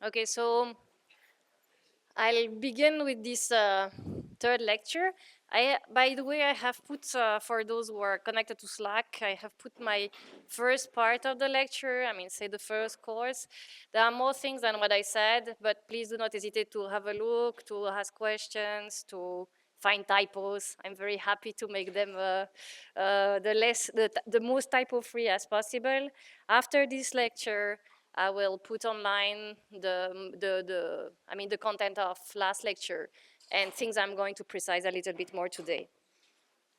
Okay, so I'll begin with this third lecture. By the way, I have put, for those who are connected to Slack, I have put my first part of the lecture, I mean, say the first course. There are more things than what I said, but please do not hesitate to have a look, to ask questions, to find typos. I'm very happy to make them the most typo-free as possible. After this lecture, I will put online the content of last lecture and things I'm going to precise a little bit more today.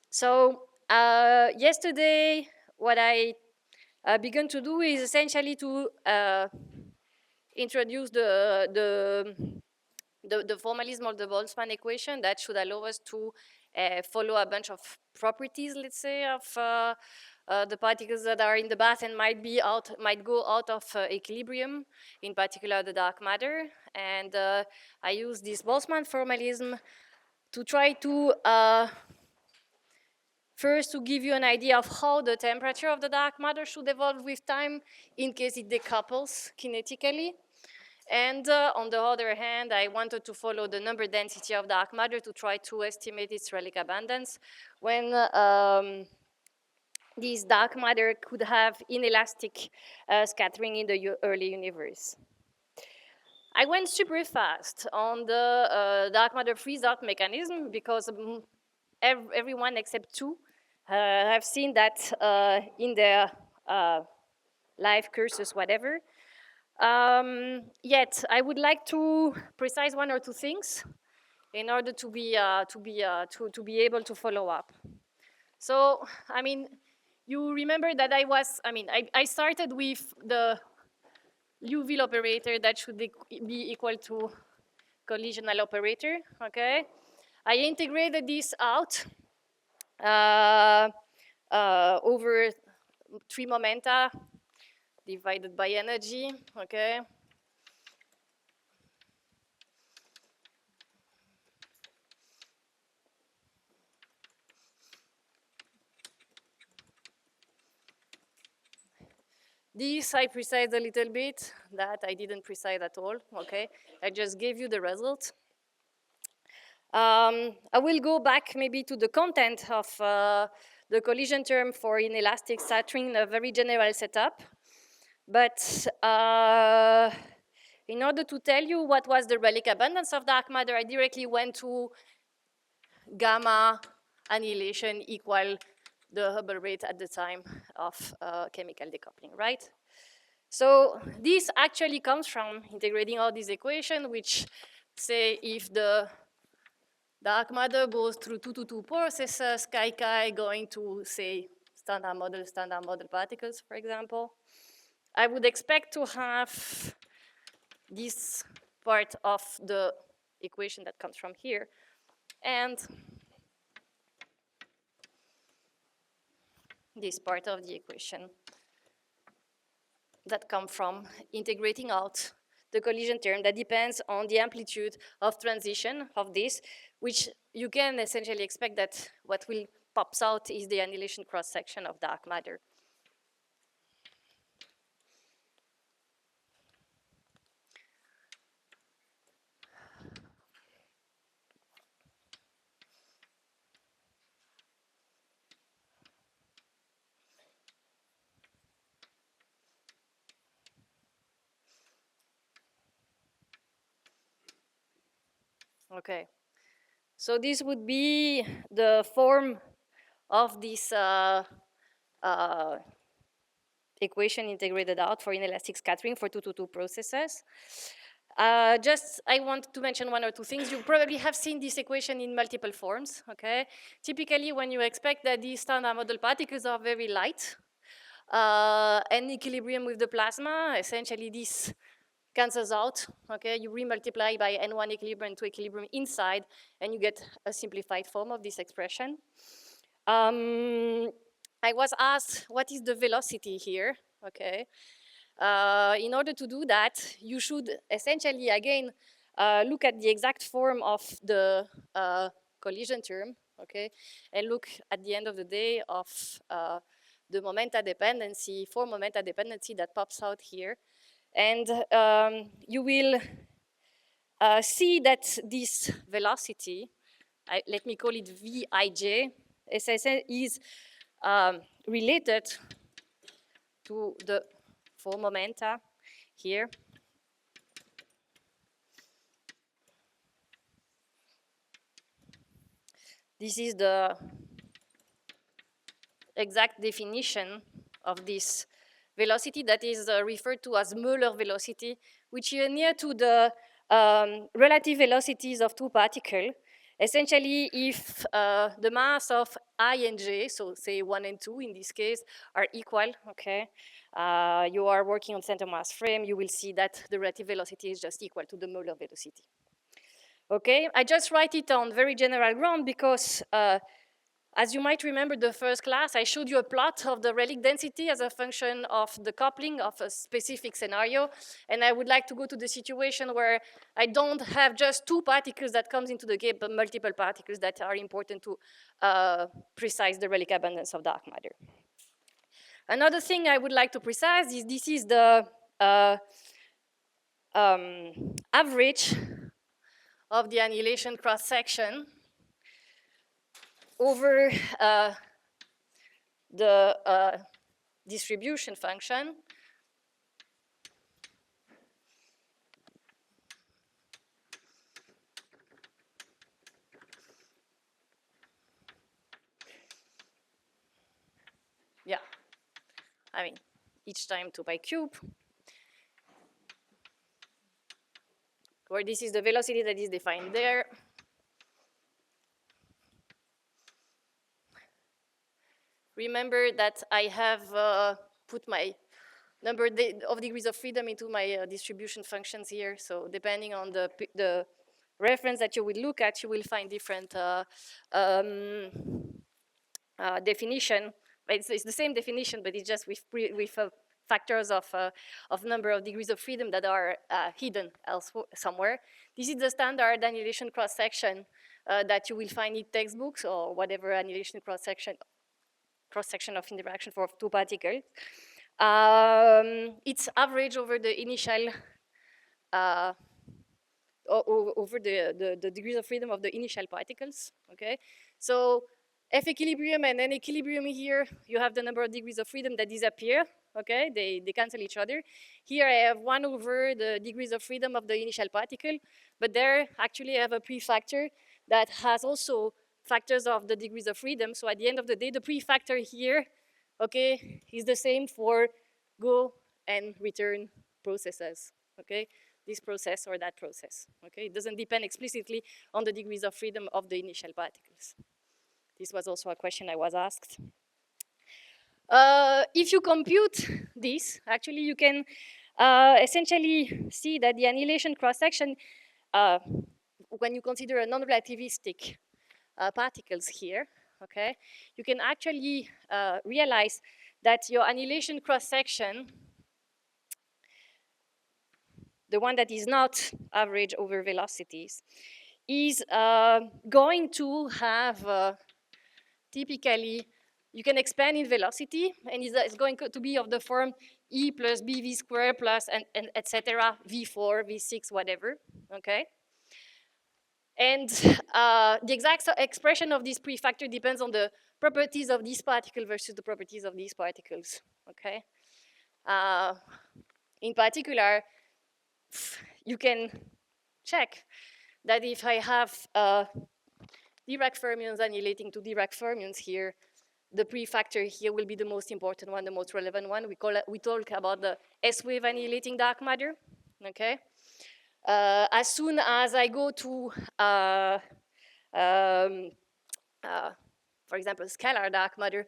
So yesterday, what I began to do is essentially to introduce the formalism of the Boltzmann equation that should allow us to follow a bunch of properties, let's say, of the particles that are in the bath and might go out of equilibrium, in particular the dark matter. And I use this Boltzmann formalism to try to first to give you an idea of how the temperature of the dark matter should evolve with time in case it decouples kinetically. And on the other hand, I wanted to follow the number density of dark matter to try to estimate its relic abundance when this dark matter could have inelastic scattering in the early universe. I went super fast on the dark matter freeze-out mechanism because everyone except two have seen that in their live courses, whatever. Yet, I would like to precise one or two things in order to be able to follow up. So, I mean, you remember that I started with the Liouville operator that should be equal to collisional operator, okay? I integrated this out over 3 momenta divided by energy, okay? This I precise a little bit, that I didn't precise at all, okay? I just gave you the result. I will go back maybe to the content of the collision term for inelastic scattering, a very general setup. But in order to tell you what was the relic abundance of dark matter, I directly went to gamma annihilation equal the Hubble rate at the time of chemical decoupling, right? So this actually comes from integrating all these equations, which say if the dark matter goes through 2 processes, chi going to, say, standard model particles, for example, I would expect to have this part of the equation that comes from here. And this part of the equation that come from integrating out the collision term that depends on the amplitude of transition of this, which you can essentially expect that what will pops out is the annihilation cross-section of dark matter. Okay, so this would be the form of this equation integrated out for inelastic scattering for 2 processes. I want to mention one or two things. You probably have seen this equation in multiple forms, okay? Typically, when you expect that these standard model particles are very light, and equilibrium with the plasma, essentially this cancels out, okay? You remultiply by N1 equilibrium to equilibrium inside, and you get a simplified form of this expression. I was asked, what is the velocity here, okay? In order to do that, you should essentially, again, look at the exact form of the collision term, okay? And look at the end of the day of the momenta dependency, form momenta dependency that pops out here. And you will see that this velocity, let me call it Vij, is related to the four momenta here. This is the exact definition of this velocity that is referred to as Müller velocity, which is near to the relative velocities of two particles. Essentially, if the mass of I and j, so say 1 and 2 in this case, are equal, okay, you are working on center mass frame, you will see that the relative velocity is just equal to the Müller velocity. Okay, I just write it on very general ground because as you might remember the first class, I showed you a plot of the relic density as a function of the coupling of a specific scenario. And I would like to go to the situation where I don't have just two particles that comes into the game, but multiple particles that are important to precise the relic abundance of dark matter. Another thing I would like to precise is this is the average of the annihilation cross-section over the distribution function. Yeah, I mean, each time 2 pi cube, where this is the velocity that is defined there. Remember that I have put my number of degrees of freedom into my distribution functions here. So depending on the reference that you will look at, you will find different definition. It's the same definition, but it's just with factors of number of degrees of freedom that are hidden somewhere. This is the standard annihilation cross-section that you will find in textbooks or whatever annihilation cross-section of interaction for two particles. It's average over the initial, over the degrees of freedom of the initial particles, okay? So F equilibrium and N equilibrium here, you have the number of degrees of freedom that disappear, okay? They cancel each other. Here I have 1 over the degrees of freedom of the initial particle, but there actually I have a prefactor that has also factors of the degrees of freedom. So at the end of the day, the prefactor here, okay, is the same for go and return processes, okay? This process or that process, okay? It doesn't depend explicitly on the degrees of freedom of the initial particles. This was also a question I was asked. If you compute this, actually you can essentially see that the annihilation cross-section, when you consider a non-relativistic particles here, okay, you can actually realize that your annihilation cross-section, the one that is not average over velocities, is going to have typically, you can expand in velocity, and it's going to be of the form E plus BV squared plus and etc. V4, V6, whatever, okay? And the exact expression of this prefactor depends on the properties of this particle versus the properties of these particles, okay? In particular, you can check that if I have Dirac fermions annihilating to Dirac fermions here, the prefactor here will be the most important one, the most relevant one. We talk about the S-wave annihilating dark matter, okay? As soon as I go to, for example, scalar dark matter,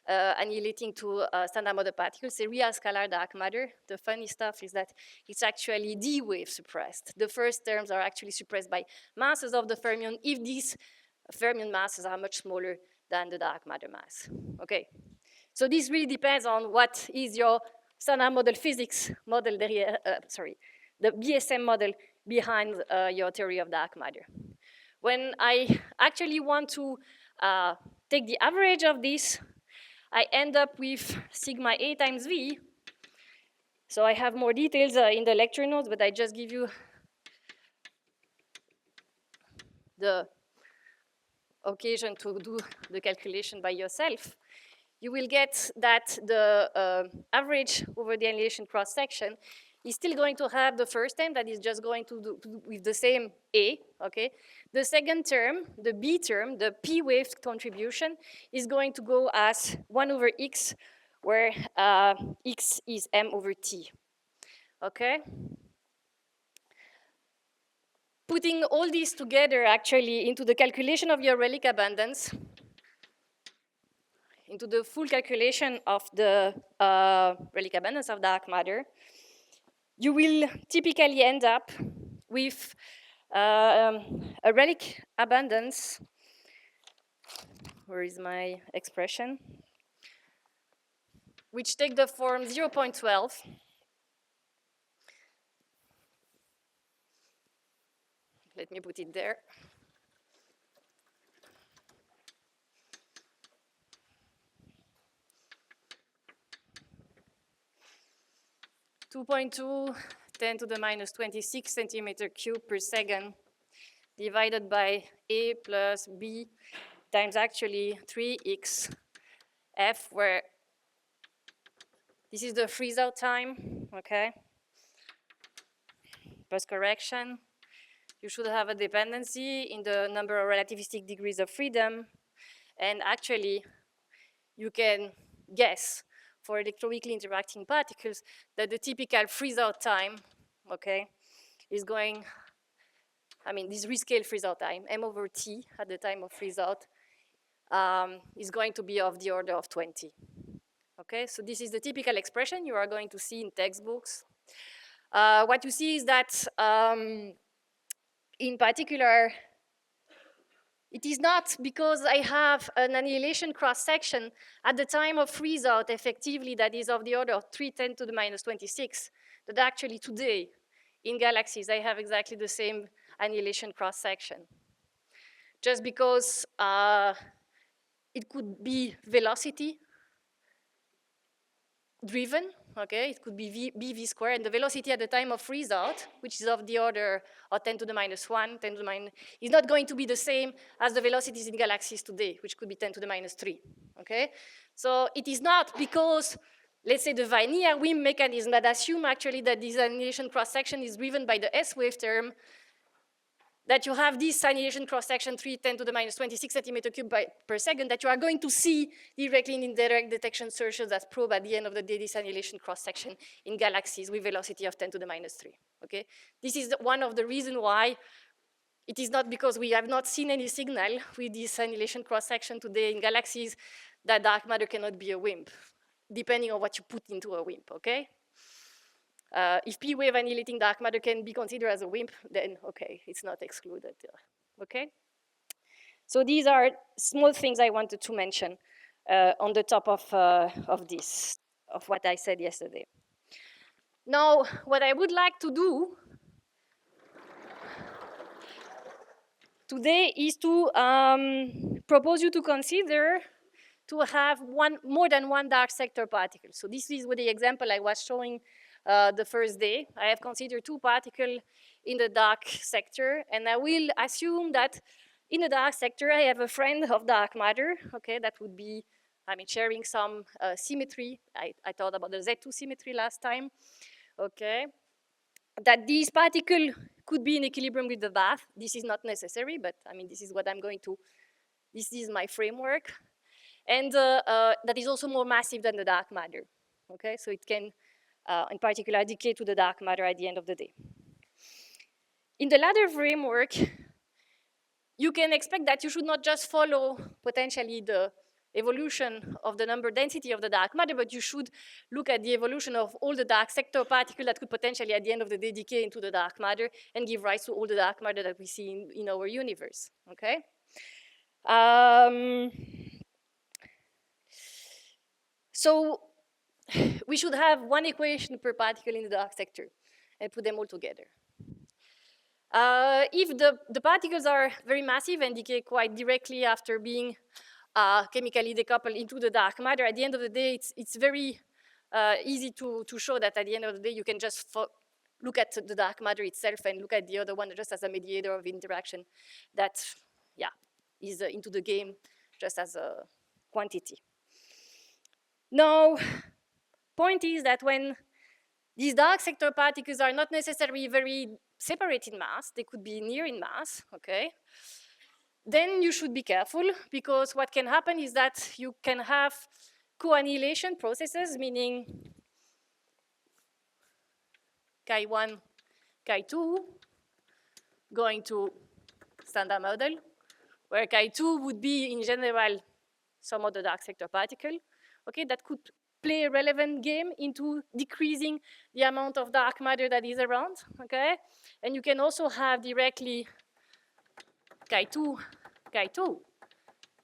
annihilating to standard model particles, say real scalar dark matter, the funny stuff is that it's actually D-wave suppressed. The first terms are actually suppressed by masses of the fermion if these fermion masses are much smaller than the dark matter mass, okay? So this really depends on what is your standard model physics model, the BSM model behind your theory of dark matter. When I actually want to take the average of this, I end up with sigma A times V, So I have more details in the lecture notes, but I just give you the occasion to do the calculation by yourself. You will get that the average over the annihilation cross-section is still going to have the first term that is just going to do with the same A, okay? The second term, the B term, the P wave contribution, is going to go as 1 over X, where X is M over T, okay? Putting all these together actually into the calculation of your relic abundance, into the full calculation of the relic abundance of dark matter, you will typically end up with a relic abundance. Where is my expression? Which take the form 0.12. Let me put it there. 2.2 10 to the minus 26 centimeter cube per second divided by A plus B times actually 3x F, where this is the freeze out time, okay? Post correction. You should have a dependency in the number of relativistic degrees of freedom. And actually, you can guess for electroweakly interacting particles that the typical freeze out time, okay, is going, I mean, this rescale freeze out time, M over T at the time of freeze out, is going to be of the order of 20. Okay, so this is the typical expression you are going to see in textbooks. What you see is that, in particular, it is not because I have an annihilation cross-section at the time of freeze-out effectively that is of the order of 310 to the minus 26, that actually today in galaxies I have exactly the same annihilation cross-section. Just because it could be velocity driven, okay? It could be bv squared, and the velocity at the time of freeze out, which is of the order of 10 to the minus 1, 10 to the minus, is not going to be the same as the velocities in galaxies today, which could be 10 to the minus 3, okay? So it is not because, let's say, the Vannier Wim mechanism that assume actually that this annihilation cross-section is driven by the S wave term, that you have this annihilation cross-section 310 to the minus 26 centimeter cube per second, that you are going to see directly in indirect detection searches as probe at the end of the day this annihilation cross-section in galaxies with velocity of 10 to the minus 3, okay? This is one of the reasons why it is not because we have not seen any signal with this annihilation cross-section today in galaxies that dark matter cannot be a WIMP, depending on what you put into a WIMP, okay? If P-wave annihilating dark matter can be considered as a WIMP, then okay, it's not excluded, okay? So these are small things I wanted to mention on the top of this, of what I said yesterday. Now, what I would like to do today is to propose you to consider to have more than one dark sector particle. So this is what the example I was showing the first day. I have considered 2 particles in the dark sector, and I will assume that in the dark sector I have a friend of dark matter, okay, that would be, I mean, sharing some symmetry. I thought about the Z2 symmetry last time, okay, that these particles could be in equilibrium with the bath. This is not necessary, but I mean, this is what I'm going to, this is my framework. And that is also more massive than the dark matter, okay? So it can, in particular, decay to the dark matter at the end of the day. In the latter framework, you can expect that you should not just follow potentially the evolution of the number density of the dark matter, but you should look at the evolution of all the dark sector particles that could potentially at the end of the day decay into the dark matter and give rise to all the dark matter that we see in our universe, okay? So we should have one equation per particle in the dark sector and put them all together. If the particles are very massive and decay quite directly after being chemically decoupled into the dark matter, at the end of the day, it's very easy to show that at the end of the day, you can just look at the dark matter itself and look at the other one just as a mediator of interaction that, yeah, is into the game just as a quantity. Now, point is that when these dark sector particles are not necessarily very separate in mass, they could be near in mass, okay? Then you should be careful, because what can happen is that you can have co-annihilation processes, meaning Chi1, Chi2 going to standard model, where Chi2 would be in general some other dark sector particle, okay, that could play a relevant game into decreasing the amount of dark matter that is around, okay? And you can also have directly Chi2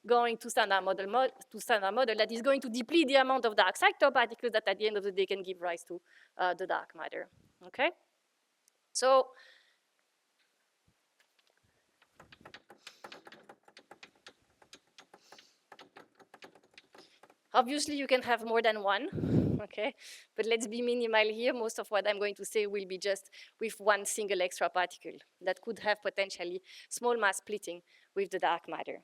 going to standard model that is going to deplete the amount of dark sector particles that at the end of the day can give rise to the dark matter, okay? So obviously, you can have more than one, okay? But let's be minimal here. Most of what I'm going to say will be just with one single extra particle that could have potentially small mass splitting with the dark matter.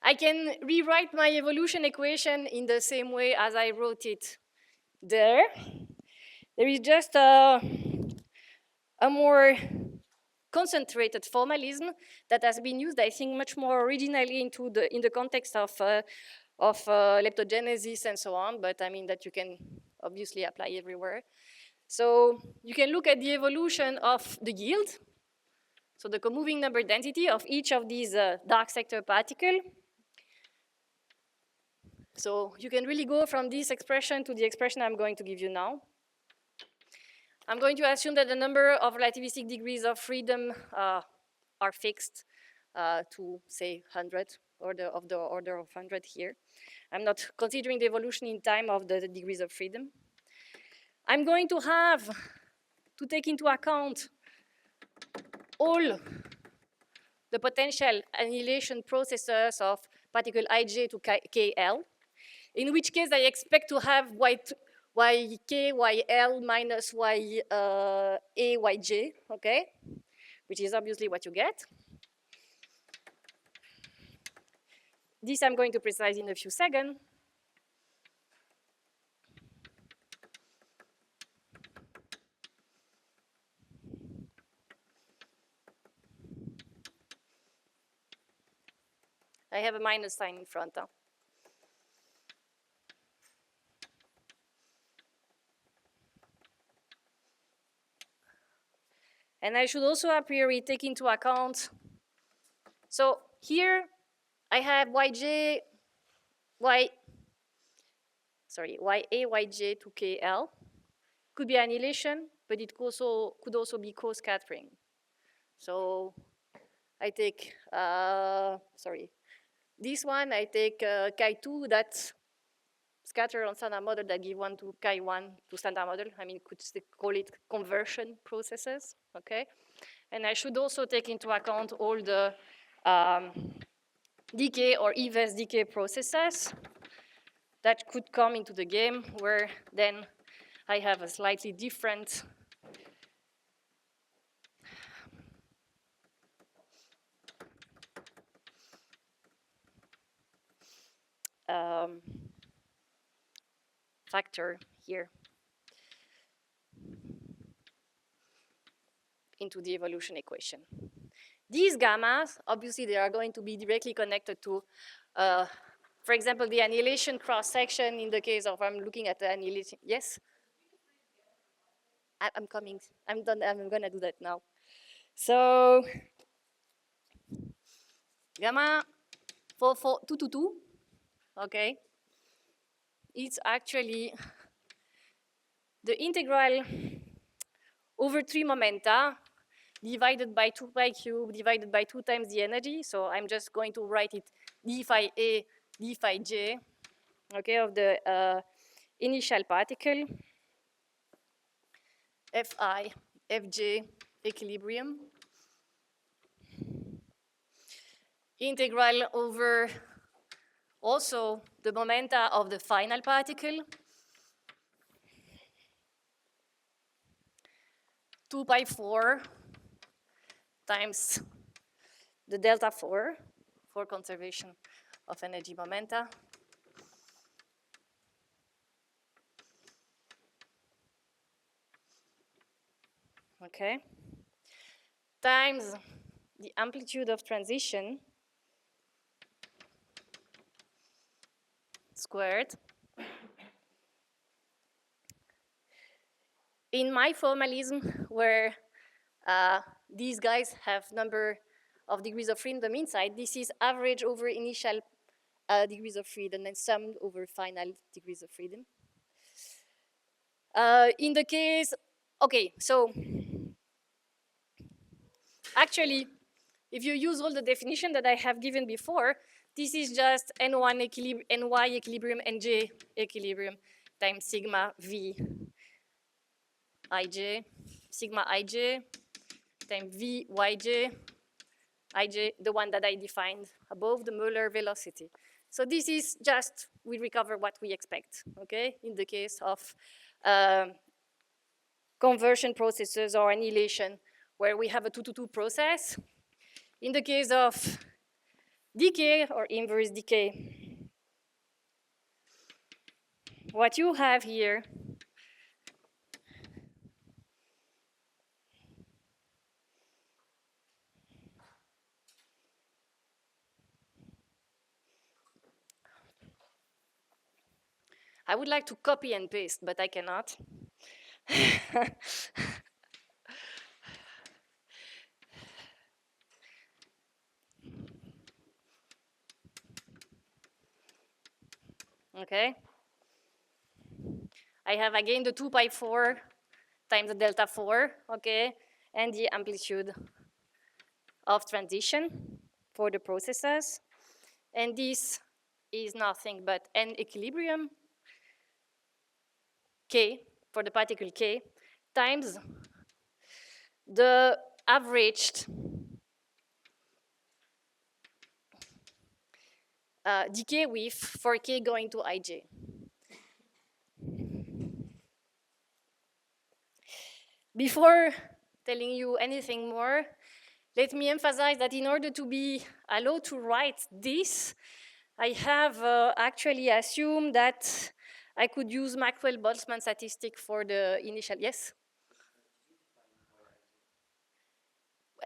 I can rewrite my evolution equation in the same way as I wrote it there. There is just a more concentrated formalism that has been used, I think, much more originally in the context of leptogenesis and so on, but I mean that you can obviously apply everywhere. So you can look at the evolution of the yield, so the comoving number density of each of these dark sector particle. So you can really go from this expression to the expression I'm going to give you now. I'm going to assume that the number of relativistic degrees of freedom are fixed to, say, 100, of the order of 100 here. I'm not considering the evolution in time of the degrees of freedom. I'm going to have to take into account all the potential annihilation processes of particle ij to kl, in which case I expect to have yk, yl minus a, yj, okay? Which is obviously what you get. This I'm going to precise in a few seconds. I have a minus sign in front. Huh? And I should also a priori take into account, so here I have ya, yj to kl. Could be annihilation, but it could also be co-scattering. So I take, this one, I take Chi2 that scatter on standard model that give one to Chi1 to standard model. I mean, could call it conversion processes, okay? And I should also take into account all the decay or inverse decay processes that could come into the game, where then I have a slightly different factor here into the evolution equation. These gammas, obviously, they are going to be directly connected to, for example, the annihilation cross-section in the case of, I'm looking at the annihilation, yes? I'm coming, I'm done, I'm gonna do that now. So, gamma 222, okay? It's actually the integral over 3 momenta divided by 2 pi cubed divided by 2 times the energy. So I'm just going to write it d phi a, d phi j, okay, of the initial particle, fi, fj equilibrium, integral over Also, the momenta of the final particle, 2 pi 4 times the delta 4 for conservation of energy momenta. Okay, times the amplitude of transition squared. In my formalism, where these guys have number of degrees of freedom inside, this is average over initial degrees of freedom and summed over final degrees of freedom. In the case, okay, so actually, if you use all the definition that I have given before, this is just N1 equilibrium, NY equilibrium, NJ equilibrium times sigma V ij, sigma ij times V yj, ij, the one that I defined above the molar velocity. So this is just, we recover what we expect, okay, in the case of conversion processes or annihilation, where we have a 2-to-2 process. In the case of decay or inverse decay, what you have here I would like to copy and paste, but I cannot. Okay. I have again the 2 pi 4 times the delta 4, okay, and the amplitude of transition for the processes. And this is nothing but n equilibrium k for the particle k times the averaged decay width for k going to ij. Before telling you anything more, let me emphasize that in order to be allowed to write this, I have actually assumed that I could use Maxwell-Boltzmann statistic for the initial, yes?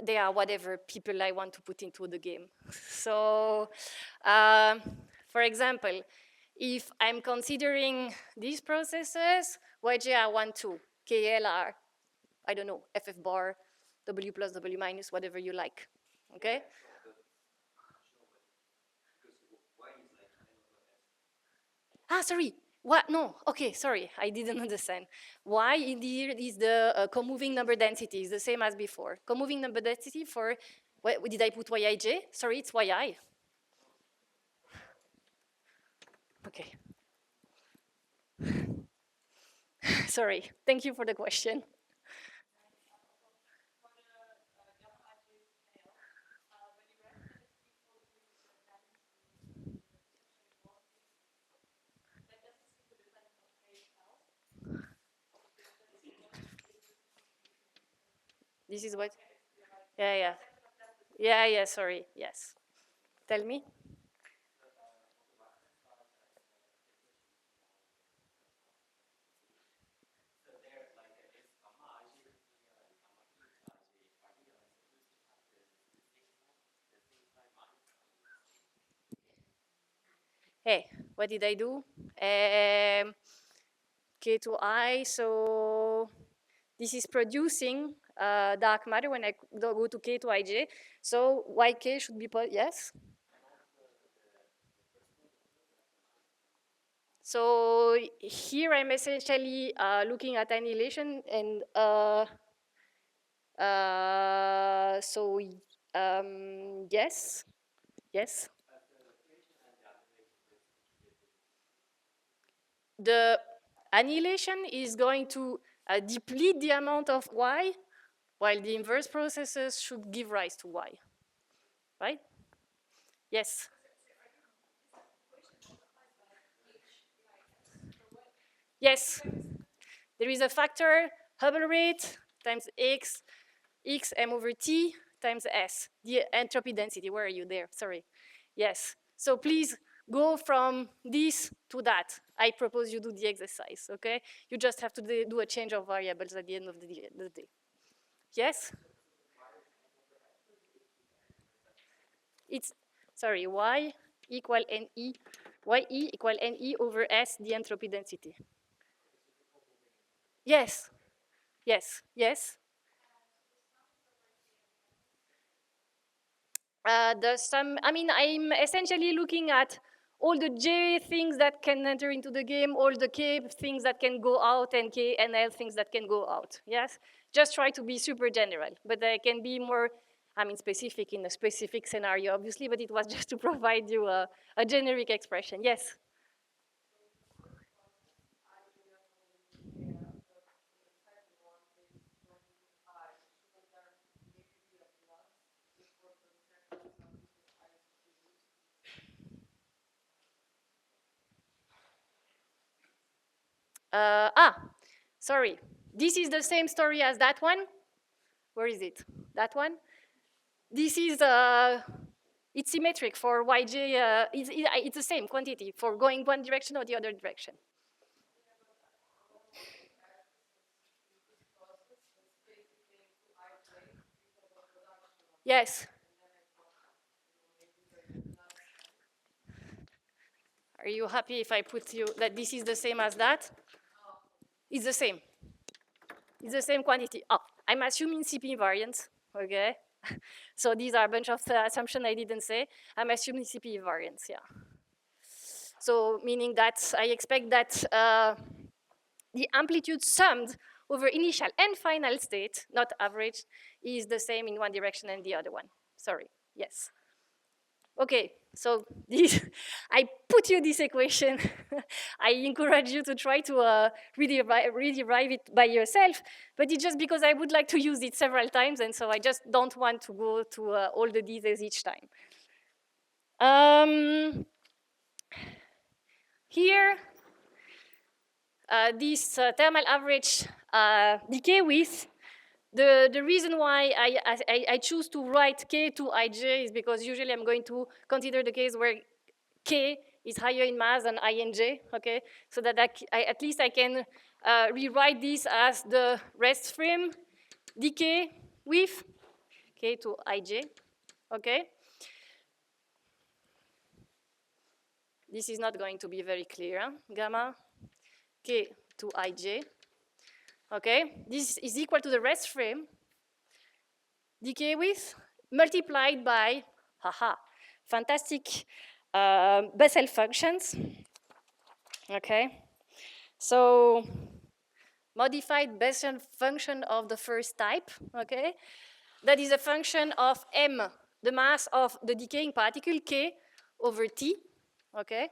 They are whatever people I want to put into the game. So, for example, if I'm considering these processes, YJ are 1, 2, KL are, I don't know, FF bar, W plus, W minus, whatever you like, okay? Sorry. What? No. Okay, sorry. I didn't understand. Y indeed is the co-moving number density. It's the same as before. Co-moving number density for, what did I put Yij? Sorry, it's Yi. Okay. Sorry. Thank you for the question. This is what? Yeah, yeah. Yeah, yeah, sorry. Yes. Tell me. Hey, what did I do? K to I, so this is producing dark matter when I go to K to Ij. So Yk should be, yes? So here I'm essentially looking at annihilation and so yes, yes. The annihilation is going to deplete the amount of Y, while the inverse processes should give rise to Y, right? Yes. Yes, there is a factor, Hubble rate times x m over t times s, the entropy density. Where are you there? Sorry. Yes. So please go from this to that. I propose you do the exercise, okay? You just have to do a change of variables at the end of the day. Yes? It's, sorry, y equal ne, ye equal ne over s, the entropy density. Yes, yes, yes. The sum, I mean, I'm essentially looking at all the J things that can enter into the game, all the K things that can go out, and K and L things that can go out, yes? Just try to be super general, but I can be more, I mean, specific in a specific scenario, obviously, but it was just to provide you a generic expression, yes? Sorry. This is the same story as that one. Where is it? That one? This is, it's symmetric for yj, it's the same quantity for going one direction or the other direction. Yes. Are you happy if I put you that this is the same as that? It's the same. It's the same quantity. Oh, I'm assuming CP invariance, okay? So these are a bunch of assumptions I didn't say. I'm assuming CP invariance, yeah. So meaning that I expect that the amplitude summed over initial and final state, not average, is the same in one direction and the other one. Sorry, yes. Okay, so this, I put you this equation. I encourage you to try to rederive it by yourself, but it's just because I would like to use it several times, and so I just don't want to go to all the details each time. Here, this thermal average decay width, the reason why I choose to write k to ij is because usually I'm going to consider the case where k is higher in mass than I and j, okay? So that at least I can rewrite this as the rest frame decay width, k to ij, okay? This is not going to be very clear, huh? Gamma k to ij, okay? This is equal to the rest frame decay width multiplied by, haha, fantastic Bessel functions, okay? So modified Bessel function of the first type, okay? That is a function of m, the mass of the decaying particle, k over t, okay?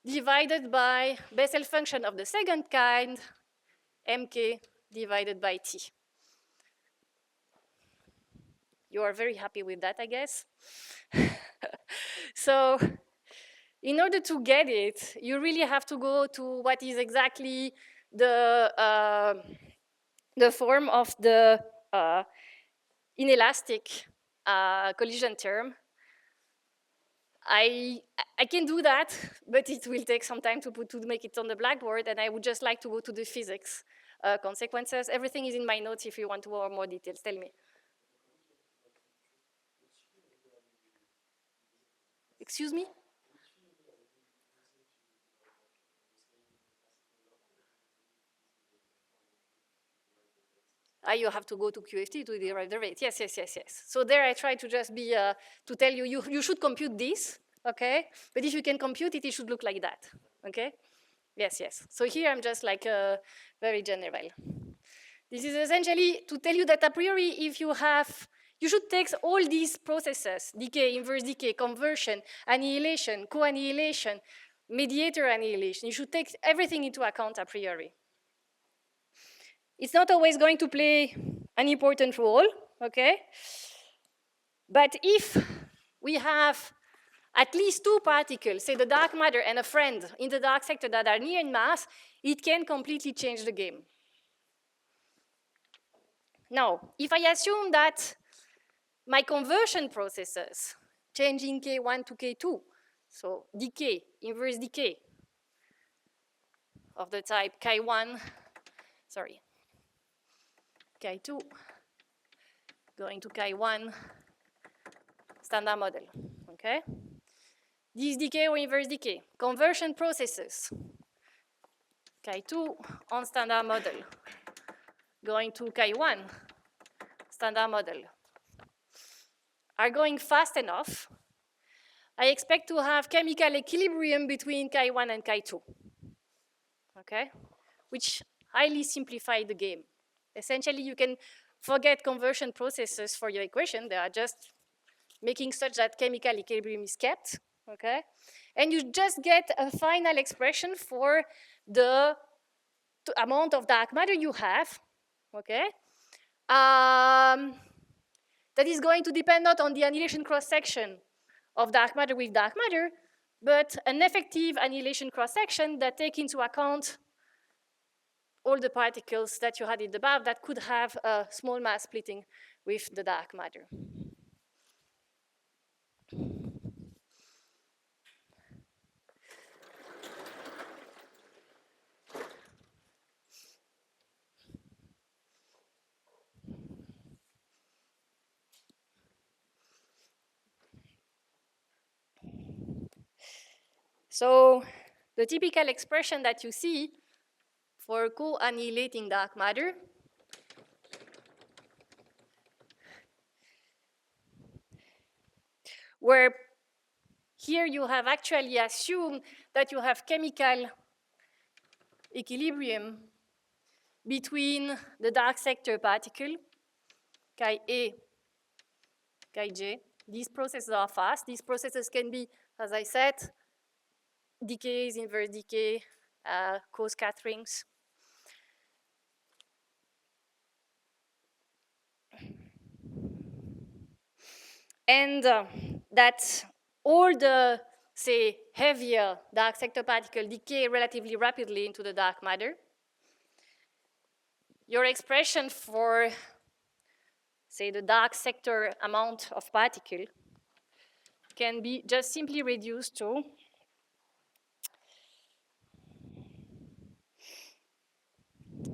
Divided by Bessel function of the second kind, mk divided by t. You are very happy with that, I guess. So in order to get it, you really have to go to what is exactly the form of the inelastic collision term. I can do that, but it will take some time to make it on the blackboard, and I would just like to go to the physics consequences. Everything is in my notes if you want to know more details. Tell me. Excuse me? You have to go to QFT to derive the rate. Yes, yes, yes, yes. So there I try to just be, to tell you, you should compute this, okay? But if you can compute it, it should look like that, okay? Yes, yes. So here I'm just like very general. This is essentially to tell you that a priori, if you have, you should take all these processes, decay, inverse decay, conversion, annihilation, co-annihilation, mediator annihilation. You should take everything into account a priori. It's not always going to play an important role, okay? But if we have at least two particles, say the dark matter and a friend in the dark sector that are near in mass, it can completely change the game. Now, if I assume that my conversion processes, changing K1 to K2, so decay, inverse decay of the type K1, sorry, K2, going to K1, standard model, okay? This decay or inverse decay, conversion processes, K2 on standard model, going to K1, standard model, are going fast enough, I expect to have chemical equilibrium between K1 and K2, okay? Which highly simplify the game. Essentially, you can forget conversion processes for your equation. They are just making such that chemical equilibrium is kept, okay? And you just get a final expression for the amount of dark matter you have, okay? That is going to depend not on the annihilation cross-section of dark matter with dark matter, but an effective annihilation cross-section that takes into account all the particles that you had in the bath that could have a small mass splitting with the dark matter. So the typical expression that you see for co-annihilating dark matter where here you have actually assumed that you have chemical equilibrium between the dark sector particle, Chi A, Chi J. These processes are fast. These processes can be, as I said, decays, inverse decay, co-scatterings. And that all the, say, heavier dark sector particle decay relatively rapidly into the dark matter. Your expression for, say, the dark sector amount of particle can be just simply reduced to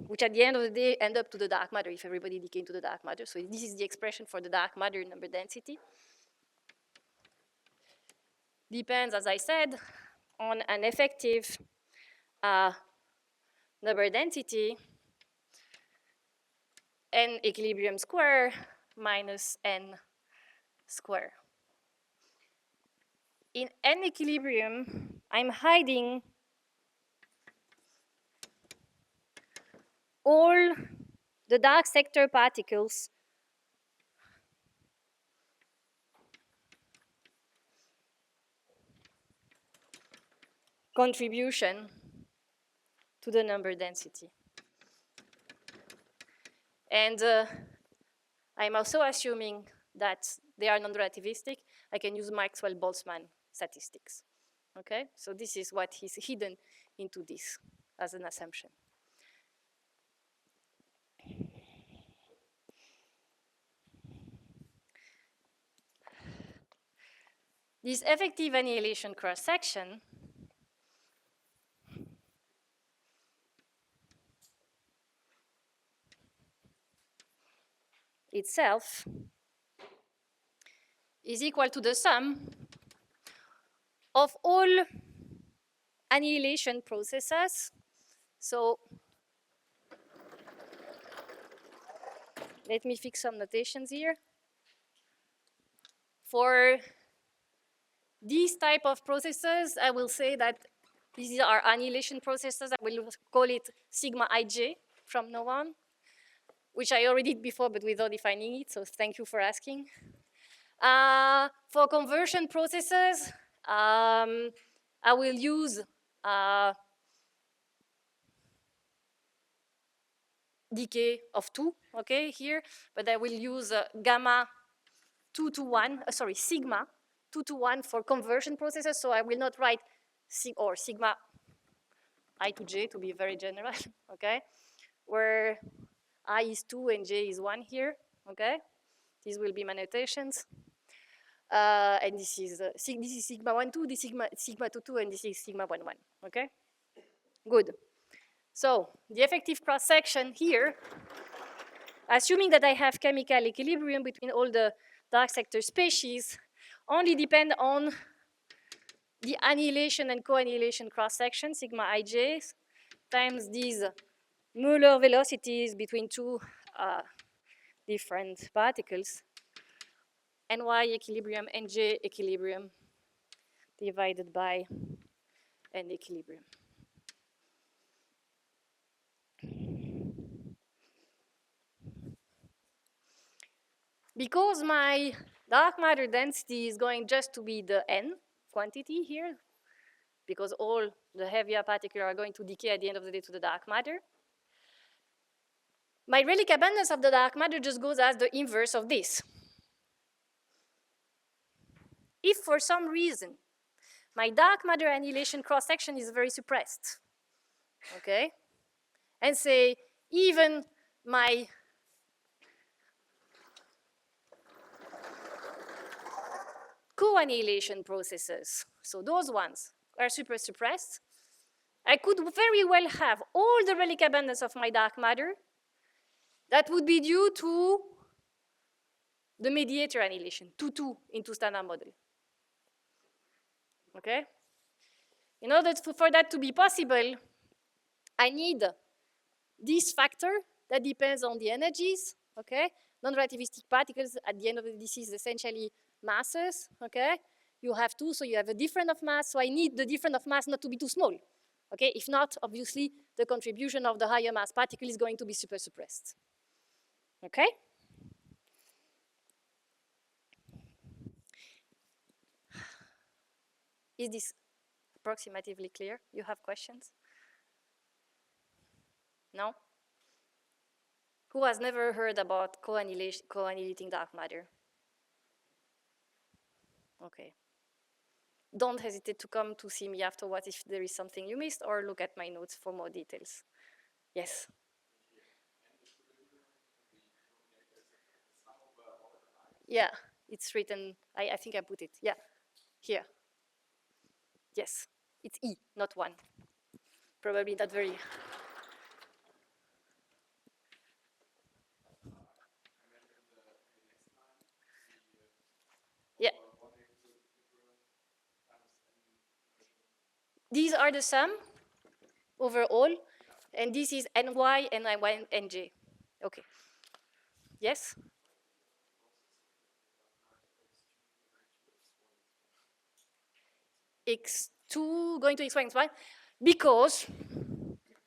which at the end of the day end up to the dark matter if everybody decay into the dark matter. So this is the expression for the dark matter number density. Depends, as I said, on an effective number density n equilibrium square minus n square. In n equilibrium, I'm hiding all the dark sector particles contribution to the number density. And I'm also assuming that they are non-relativistic. I can use Maxwell-Boltzmann statistics. Okay, so this is what is hidden into this as an assumption. This effective annihilation cross-section itself is equal to the sum of all annihilation processes. So let me fix some notations here. For these type of processes, I will say that these are annihilation processes. I will call it sigma ij from now on, which I already did before, but without defining it, so thank you for asking. For conversion processes, I will use decay of 2, okay, here, but I will use gamma 2 to 1, sorry, sigma 2 to 1 for conversion processes, so I will not write sigma I to j to be very general, okay? Where I is 2 and j is 1 here, okay? These will be my notations. And this is sigma 1, 2, this is sigma 2, 2, and this is sigma 1, 1, okay? Good. So the effective cross-section here, assuming that I have chemical equilibrium between all the dark sector species, only depend on the annihilation and co-annihilation cross-section, sigma ij, times these molar velocities between two different particles, ny equilibrium and j equilibrium divided by n equilibrium. Because my dark matter density is going just to be the n quantity here, because all the heavier particles are going to decay at the end of the day to the dark matter, my relic abundance of the dark matter just goes as the inverse of this. If for some reason my dark matter annihilation cross-section is very suppressed, okay, and say even my co-annihilation processes, so those ones are super suppressed, I could very well have all the relic abundance of my dark matter that would be due to the mediator annihilation, 2 into standard model. Okay? In order for that to be possible, I need this factor that depends on the energies, okay? Non-relativistic particles at the end of the this is essentially masses, okay? You have 2, so you have a difference of mass, so I need the difference of mass not to be too small, okay? If not, obviously, the contribution of the higher mass particle is going to be super suppressed, okay? Is this approximatively clear? You have questions? No? Who has never heard about co-annihilating dark matter? Okay. Don't hesitate to come to see me afterwards if there is something you missed, or look at my notes for more details. Yes? Yeah, it's written, I think I put it, yeah, here. Yes, it's E, not 1. Probably not very. Yeah. These are the sum overall, and this is ny, ny, nj. Okay. Yes? x2 going to x1, x1, because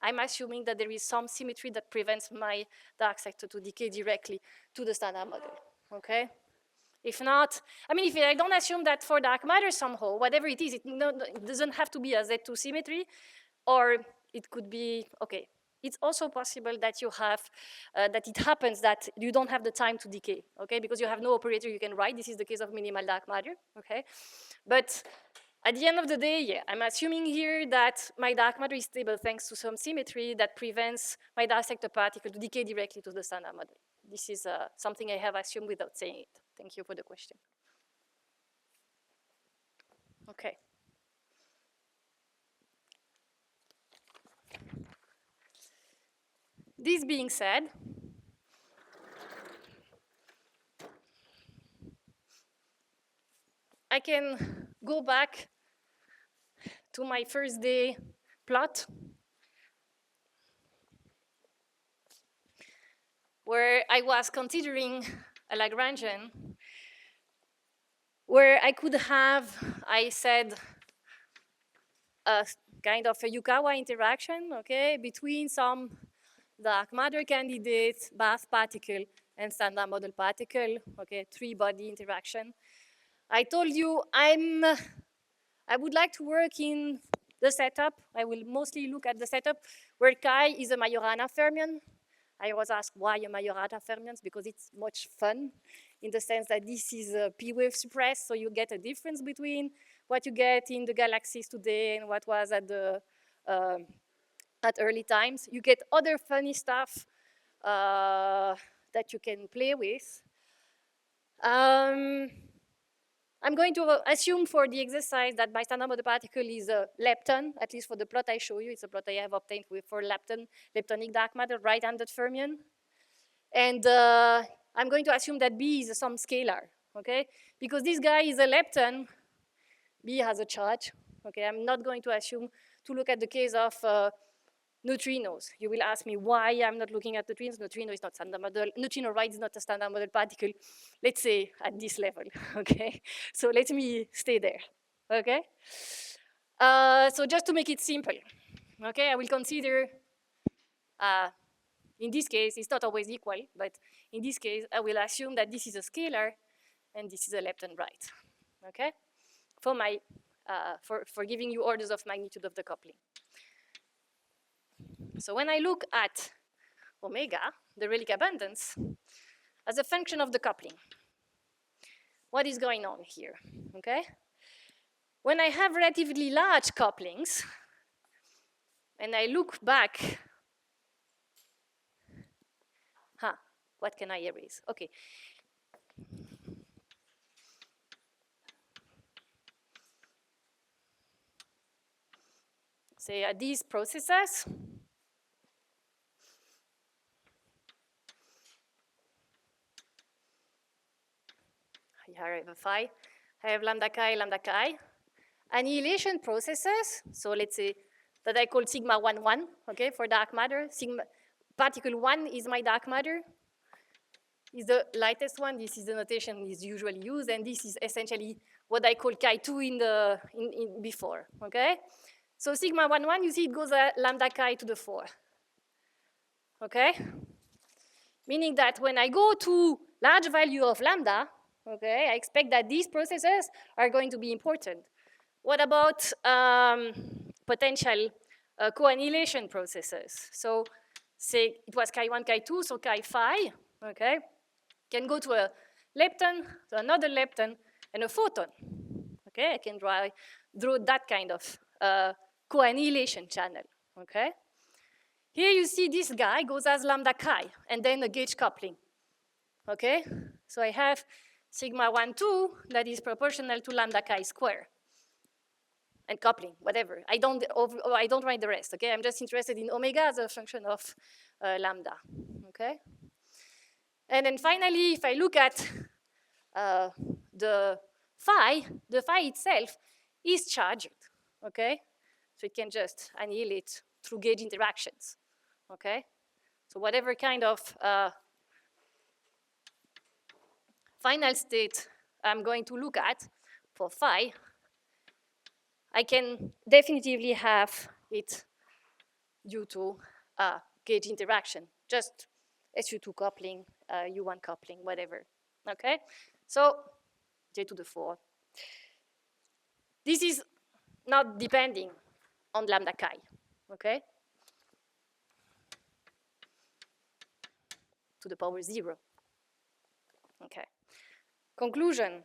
I'm assuming that there is some symmetry that prevents my dark sector to decay directly to the standard model, okay? If not, I mean, if I don't assume that for dark matter somehow, whatever it is, it doesn't have to be a Z2 symmetry, or it could be, okay. It's also possible that you have, that it happens that you don't have the time to decay, okay? Because you have no operator you can write. This is the case of minimal dark matter, okay? But at the end of the day, yeah, I'm assuming here that my dark matter is stable thanks to some symmetry that prevents my dark sector particle to decay directly to the standard model. This is something I have assumed without saying it. Thank you for the question. Okay. This being said, I can go back to my first day plot where I was considering a Lagrangian, where I could have, I said, a kind of a Yukawa interaction, okay, between some dark matter candidate, bath particle, and standard model particle, okay, 3-body interaction. I told you I would like to work in the setup. I will mostly look at the setup where chi is a Majorana fermion. I was asked why Majorata fermions, because it's much fun in the sense that this is P-wave suppressed, so you get a difference between what you get in the galaxies today and what was at the at early times. You get other funny stuff that you can play with. I'm going to assume for the exercise that my standard model particle is a lepton, at least for the plot I show you. It's a plot I have obtained for leptonic dark matter, right-handed fermion. And I'm going to assume that B is some scalar, okay? Because this guy is a lepton, B has a charge, okay? I'm not going to assume to look at the case of neutrinos. You will ask me why I'm not looking at neutrinos. Neutrino is not standard model. Neutrino right is not a standard model particle, let's say at this level, okay? So let me stay there, okay? So just to make it simple, okay, I will consider, in this case, it's not always equal, but in this case, I will assume that this is a scalar and this is a lepton right, okay? For my, for giving you orders of magnitude of the coupling. So when I look at omega, the Rayleigh abundance, as a function of the coupling, what is going on here, okay? When I have relatively large couplings, and I look back, what can I erase? Okay. Say these processes, here I have a phi, I have lambda chi, annihilation processes, so let's say that I call sigma 1, 1, okay, for dark matter. Sigma, particle 1 is my dark matter, is the lightest one. This is the notation is usually used, and this is essentially what I call chi 2 in before, okay? So sigma 1, 1, you see it goes lambda chi to the 4, okay? Meaning that when I go to large value of lambda, okay, I expect that these processes are going to be important. What about potential co-annihilation processes? So say it was chi 1, chi 2, so chi phi, okay, can go to a lepton, to another lepton, and a photon. Okay, I can draw that kind of co-annihilation channel, okay? Here you see this guy goes as lambda chi, and then a gauge coupling, okay? So I have sigma 1, 2 that is proportional to lambda chi square. And coupling, whatever. I don't write the rest, okay? I'm just interested in omega as a function of lambda, okay? And then finally, if I look at the phi itself is charged, okay? So it can just annihilate through gauge interactions, okay? So whatever kind of final state I'm going to look at for phi, I can definitively have it due to gauge interaction, just SU2 coupling, U1 coupling, whatever, okay? So J to the 4. This is not depending on lambda chi, okay? To the power 0, okay? Conclusion,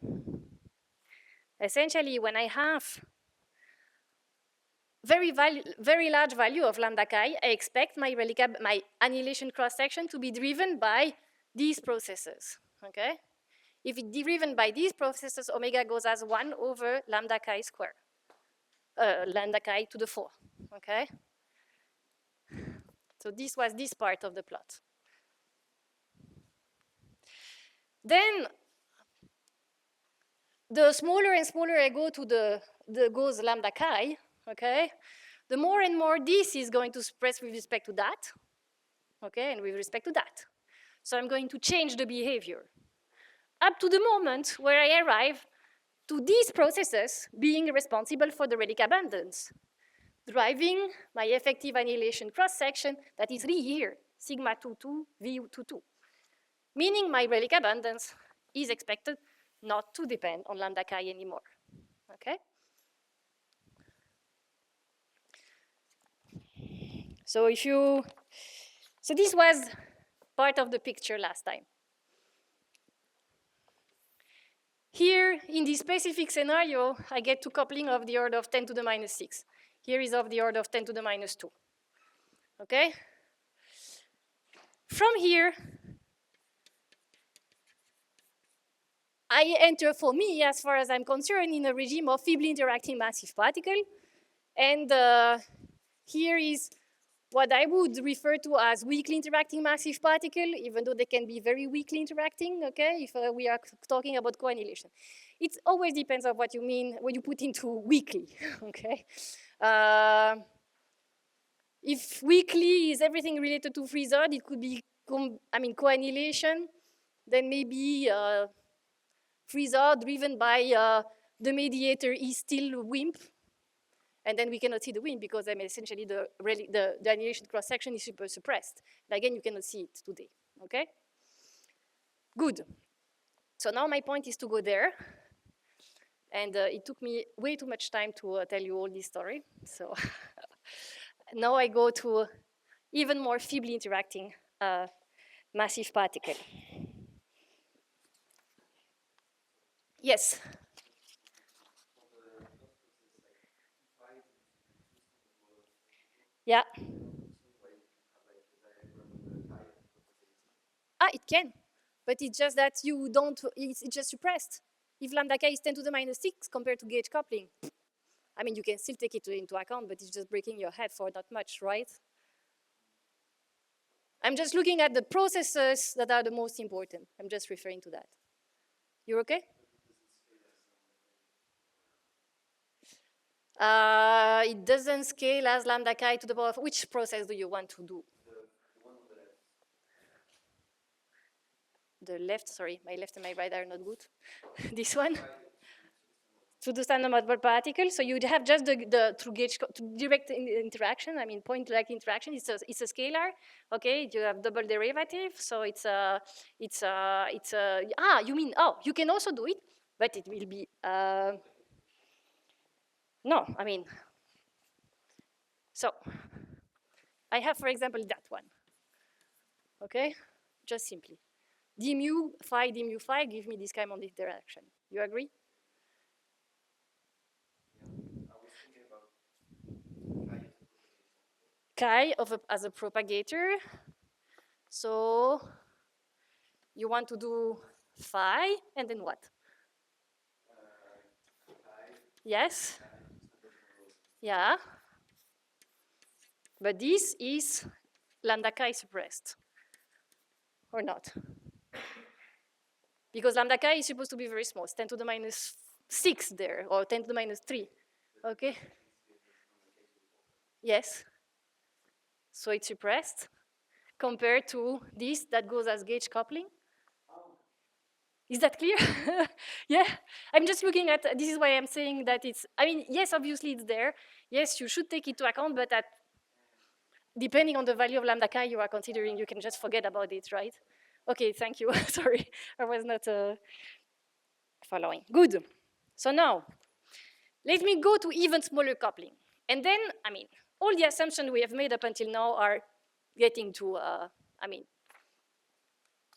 essentially when I have very large value of lambda chi, I expect my annihilation cross-section to be driven by these processes, okay? If it's driven by these processes, omega goes as 1 over lambda chi square, lambda chi to the 4, okay? So this was this part of the plot. Then the smaller and smaller I go to the goes lambda chi, okay, the more and more this is going to express with respect to that, okay, and with respect to that. So I'm going to change the behavior up to the moment where I arrive to these processes being responsible for the Rayleigh abundance, driving my effective annihilation cross-section that is really here, sigma 22, VU22, meaning my Rayleigh abundance is expected not to depend on lambda chi anymore, okay? So this was part of the picture last time. Here, in this specific scenario, I get to coupling of the order of 10 to the minus 6. Here is of the order of 10 to the minus 2. Okay? From here, I enter, for me, as far as I'm concerned, in a regime of feebly interacting massive particle. And here is what I would refer to as weakly interacting massive particle, even though they can be very weakly interacting, okay, if we are talking about co-annihilation. It always depends on what you mean, what you put into weakly, okay? If weakly is everything related to Friesard, it could be, co-annihilation, then maybe Friesard driven by the mediator is still WIMP, and then we cannot see the WIMP because essentially the annihilation cross-section is super suppressed. And again, you cannot see it today, okay? Good. So now my point is to go there. And it took me way too much time to tell you all this story. So now I go to even more feebly interacting massive particle. Yes? Yeah. It can. But it's just that you don't, it's just suppressed. If lambda k is 10 to the minus 6 compared to gauge coupling, I mean, you can still take it into account, but it's just breaking your head for not much, right? I'm just looking at the processes that are the most important. I'm just referring to that. You're okay? It doesn't scale as lambda chi to the power of, which process do you want to do? The left, sorry, my left and my right are not good. This one? To the standard model particle, so you'd have just the through gauge direct interaction. I mean, point direct interaction. It's a scalar. Okay, you have double derivative, so you mean you can also do it, but it will be no. I mean, so I have, for example, that one. Okay, just simply d mu phi give me this kind of interaction. You agree? Chi as a propagator. So you want to do phi, and then what? Yes? Yeah. But this is lambda chi suppressed, or not? Because lambda chi is supposed to be very small. It's 10 to the minus 6 there, or 10 to the minus 3. Okay? Yes. So it's suppressed compared to this that goes as gauge coupling. Is that clear? Yeah, I'm just looking at, this is why I'm saying that it's, I mean, yes, obviously it's there. Yes, you should take it into account, but depending on the value of lambda chi you are considering, you can just forget about it, right? Okay, thank you. Sorry, I was not following. Good. So now, let me go to even smaller coupling. And then, I mean, all the assumptions we have made up until now are getting to,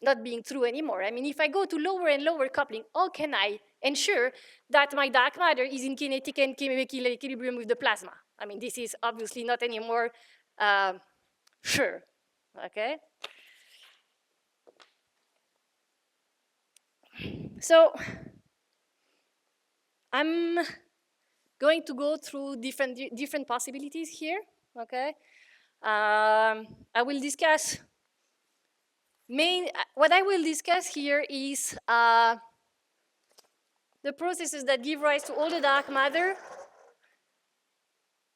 not being true anymore. I mean, if I go to lower and lower coupling, how can I ensure that my dark matter is in kinetic and chemical equilibrium with the plasma? I mean, this is obviously not anymore sure, okay? So I'm going to go through different possibilities here, okay? I will discuss what I will discuss here is the processes that give rise to all the dark matter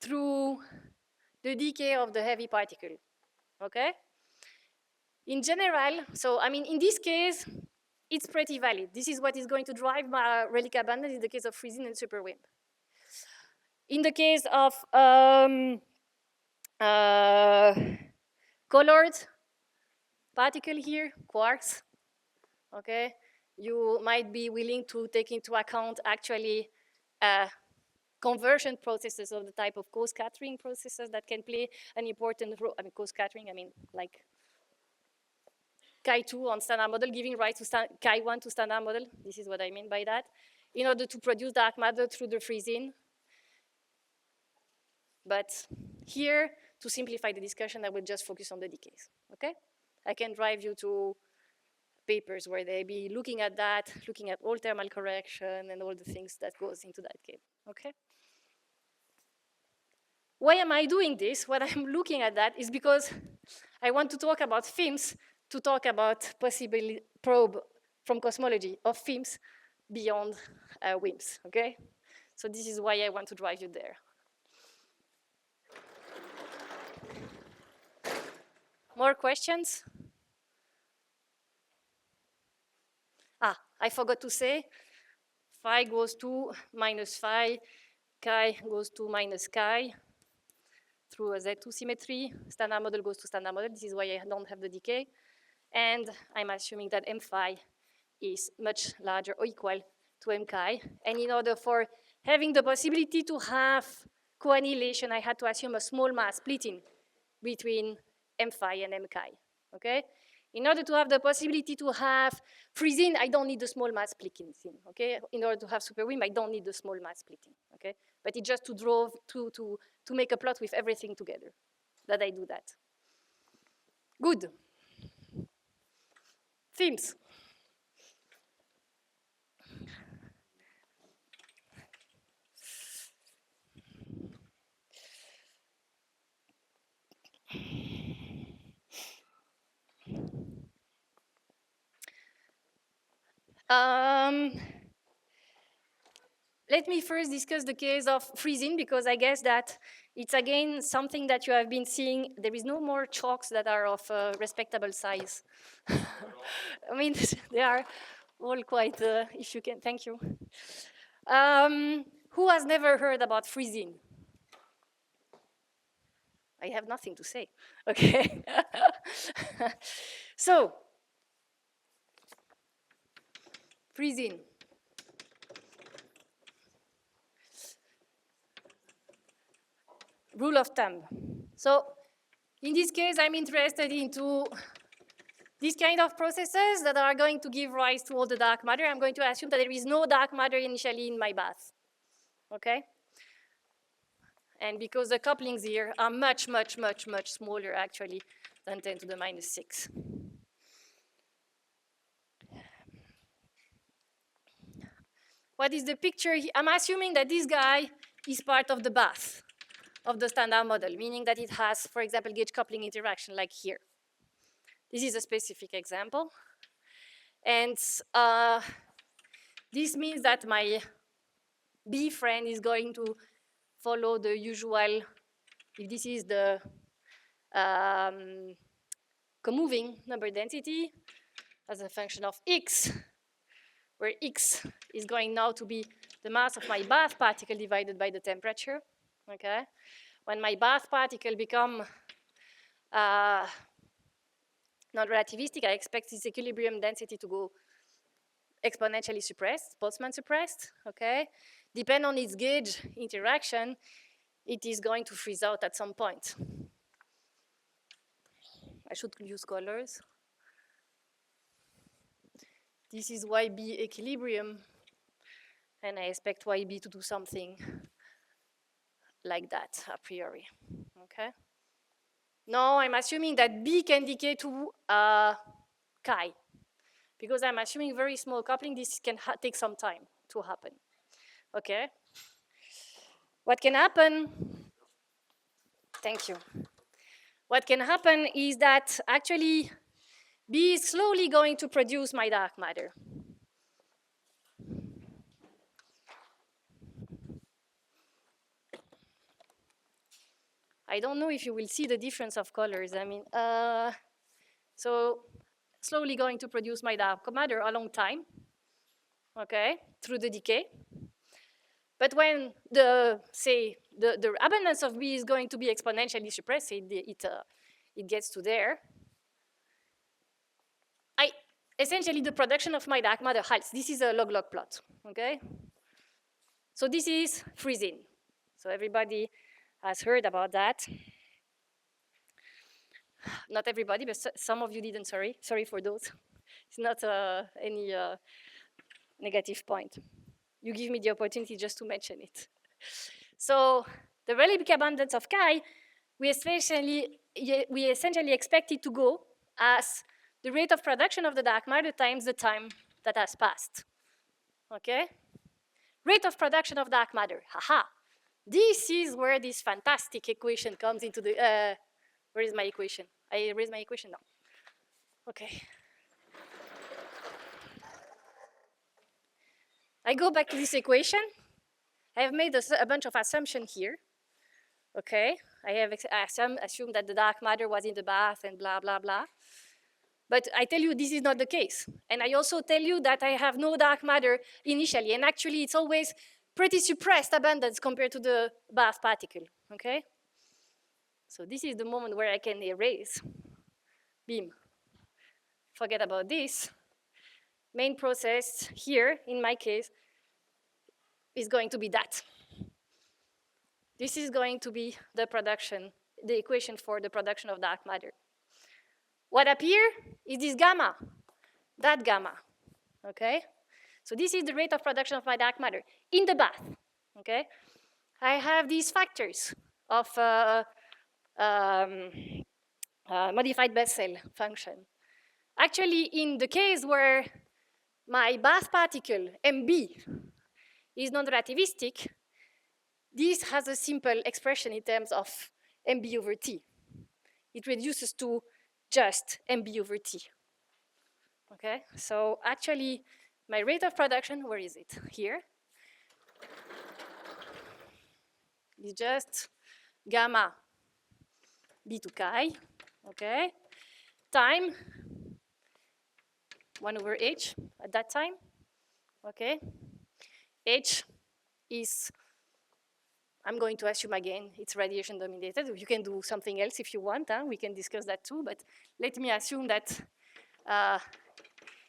through the decay of the heavy particle, okay? In general, so I mean, in this case, it's pretty valid. This is what is going to drive my relic abundance in the case of freezing and super WIMP. In the case of colored particle here, quarks, okay, you might be willing to take into account actually conversion processes of the type of co-scattering processes that can play an important role. I mean, co-scattering, I mean, like chi2 on standard model, giving rise to chi1 to standard model. This is what I mean by that, in order to produce dark matter through the freeze-in. But here, to simplify the discussion, I will just focus on the decays, okay? I can drive you to papers where they be looking at that, looking at all thermal correction and all the things that goes into that game, okay? Why am I doing this? What I'm looking at that is because I want to talk about films, to talk about possible probe from cosmology of films beyond WIMPs, okay? So this is why I want to drive you there. More questions? Ah, I forgot to say, phi goes to minus phi, chi goes to minus chi through a Z2 symmetry. Standard model goes to standard model. This is why I don't have the decay. And I'm assuming that m phi is much larger or equal to m chi. And in order for having the possibility to have co-annihilation, I had to assume a small mass splitting between m phi and m chi, okay? In order to have the possibility to have freeze-in, I don't need the small mass splitting, okay? In order to have super WIMP, I don't need the small mass splitting, okay? But it's just to draw, to make a plot with everything together that I do that. Good. Themes. Let me first discuss the case of freeze-in, because I guess that it's again something that you have been seeing. There is no more chalks that are of respectable size. I mean, they are all quite, if you can, thank you. Who has never heard about freeze-in? I have nothing to say, okay? So, freeze-in. Rule of thumb. So, in this case, I'm interested into these kind of processes that are going to give rise to all the dark matter. I'm going to assume that there is no dark matter initially in my bath, okay? And because the couplings here are much, much, much, much smaller, actually, than 10 to the minus 6. What is the picture? I'm assuming that this guy is part of the bath of the standard model, meaning that it has, for example, gauge coupling interaction like here. This is a specific example. And this means that my B friend is going to follow the usual, if this is the comoving number density as a function of x, where x is going now to be the mass of my bath particle divided by the temperature, okay? When my bath particle become non-relativistic, I expect this equilibrium density to go exponentially suppressed, Boltzmann suppressed, okay? Depending on its gauge interaction, it is going to freeze out at some point. I should use colors. This is YB equilibrium, and I expect YB to do something like that a priori, okay? Now I'm assuming that B can decay to chi, because I'm assuming very small coupling. This can take some time to happen, okay? What can happen? Thank you. What can happen is that actually B is slowly going to produce my dark matter. I don't know if you will see the difference of colors. I mean, so slowly going to produce my dark matter a long time, okay, through the decay. But when the, say, the abundance of B is going to be exponentially suppressed, it gets to there, essentially the production of my dark matter halts. This is a log-log plot, okay? So this is freeze-in. So everybody has heard about that. Not everybody, but some of you didn't, sorry. Sorry for those. It's not any negative point. You give me the opportunity just to mention it. So the relative abundance of chi, we essentially expect it to go as the rate of production of the dark matter times the time that has passed. Okay? Rate of production of dark matter. Haha. This is where this fantastic equation comes into the. Where is my equation? I erased my equation now. Okay. I go back to this equation. I have made a bunch of assumptions here. Okay, I have assumed that the dark matter was in the bath and blah, blah, blah. But I tell you, this is not the case. And I also tell you that I have no dark matter initially. And actually, it's always pretty suppressed abundance compared to the bath particle, okay? So this is the moment where I can erase beam. Forget about this. Main process here, in my case, is going to be that. This is going to be the production, the equation for the production of dark matter. What appears is this gamma, that gamma, okay? So this is the rate of production of my dark matter in the bath, okay? I have these factors of modified Bessel function. Actually, in the case where my bath particle, MB, is non-relativistic, this has a simple expression in terms of MB over T. It reduces to just MB over T. Okay, so actually, my rate of production, where is it? Here. Is just gamma B to chi, okay? Time, 1 over h at that time, okay? H is, I'm going to assume again, it's radiation dominated. You can do something else if you want, huh? We can discuss that too, but let me assume that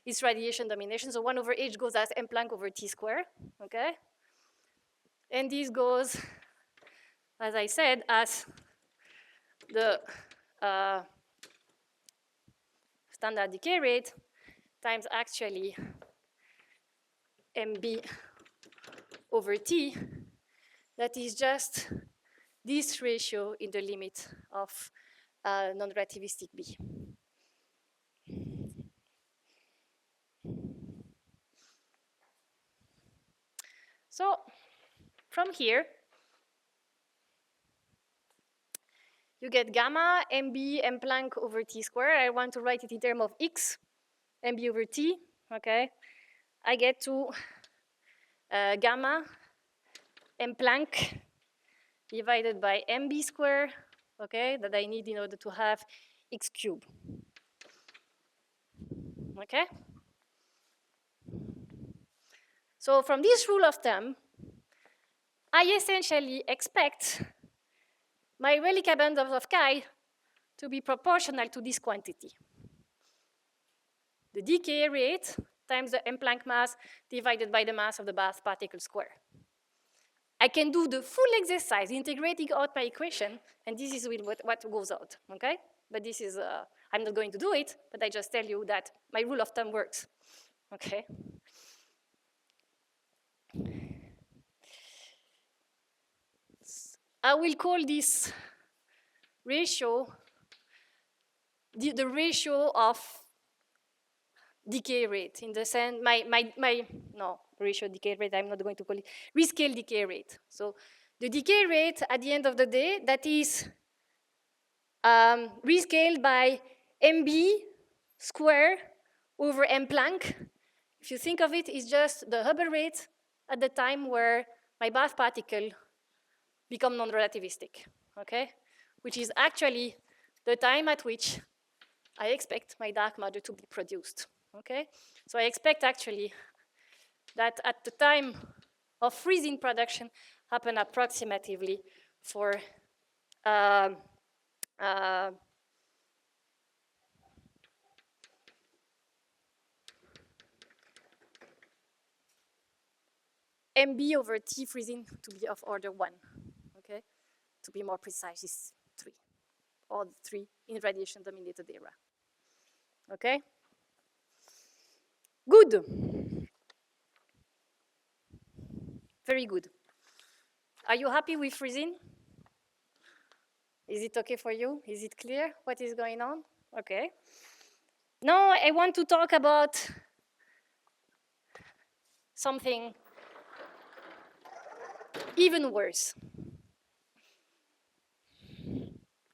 it's radiation domination. So 1 over h goes as m Planck over t square, okay? And this goes, as I said, as the standard decay rate times actually mb over t. That is just this ratio in the limit of non-relativistic B. So from here, you get gamma mb m Planck over t squared. I want to write it in terms of x, mb over t, okay? I get to gamma m Planck divided by mb squared, okay, that I need in order to have x cubed, okay? So from this rule of thumb, I essentially expect my relic abundance of chi to be proportional to this quantity. The decay rate times the m Planck mass divided by the mass of the bath particle square. I can do the full exercise integrating out my equation, and this is what goes out, okay? But this is, I'm not going to do it, but I just tell you that my rule of thumb works, okay? I will call this ratio the ratio of decay rate, in the sense, ratio decay rate, I'm not going to call it, rescale decay rate. So the decay rate at the end of the day, that is rescaled by mb square over m Planck. If you think of it, it's just the Hubble rate at the time where my bath particle become non-relativistic, okay? Which is actually the time at which I expect my dark matter to be produced, okay? So I expect actually that at the time of freezing production happen approximatively for mb over t freezing to be of order 1, okay? To be more precise, is 3. or 3 in radiation-dominated era. Okay? Good. Very good. Are you happy with freezing? Is it okay for you? Is it clear what is going on? Okay. Now I want to talk about something even worse.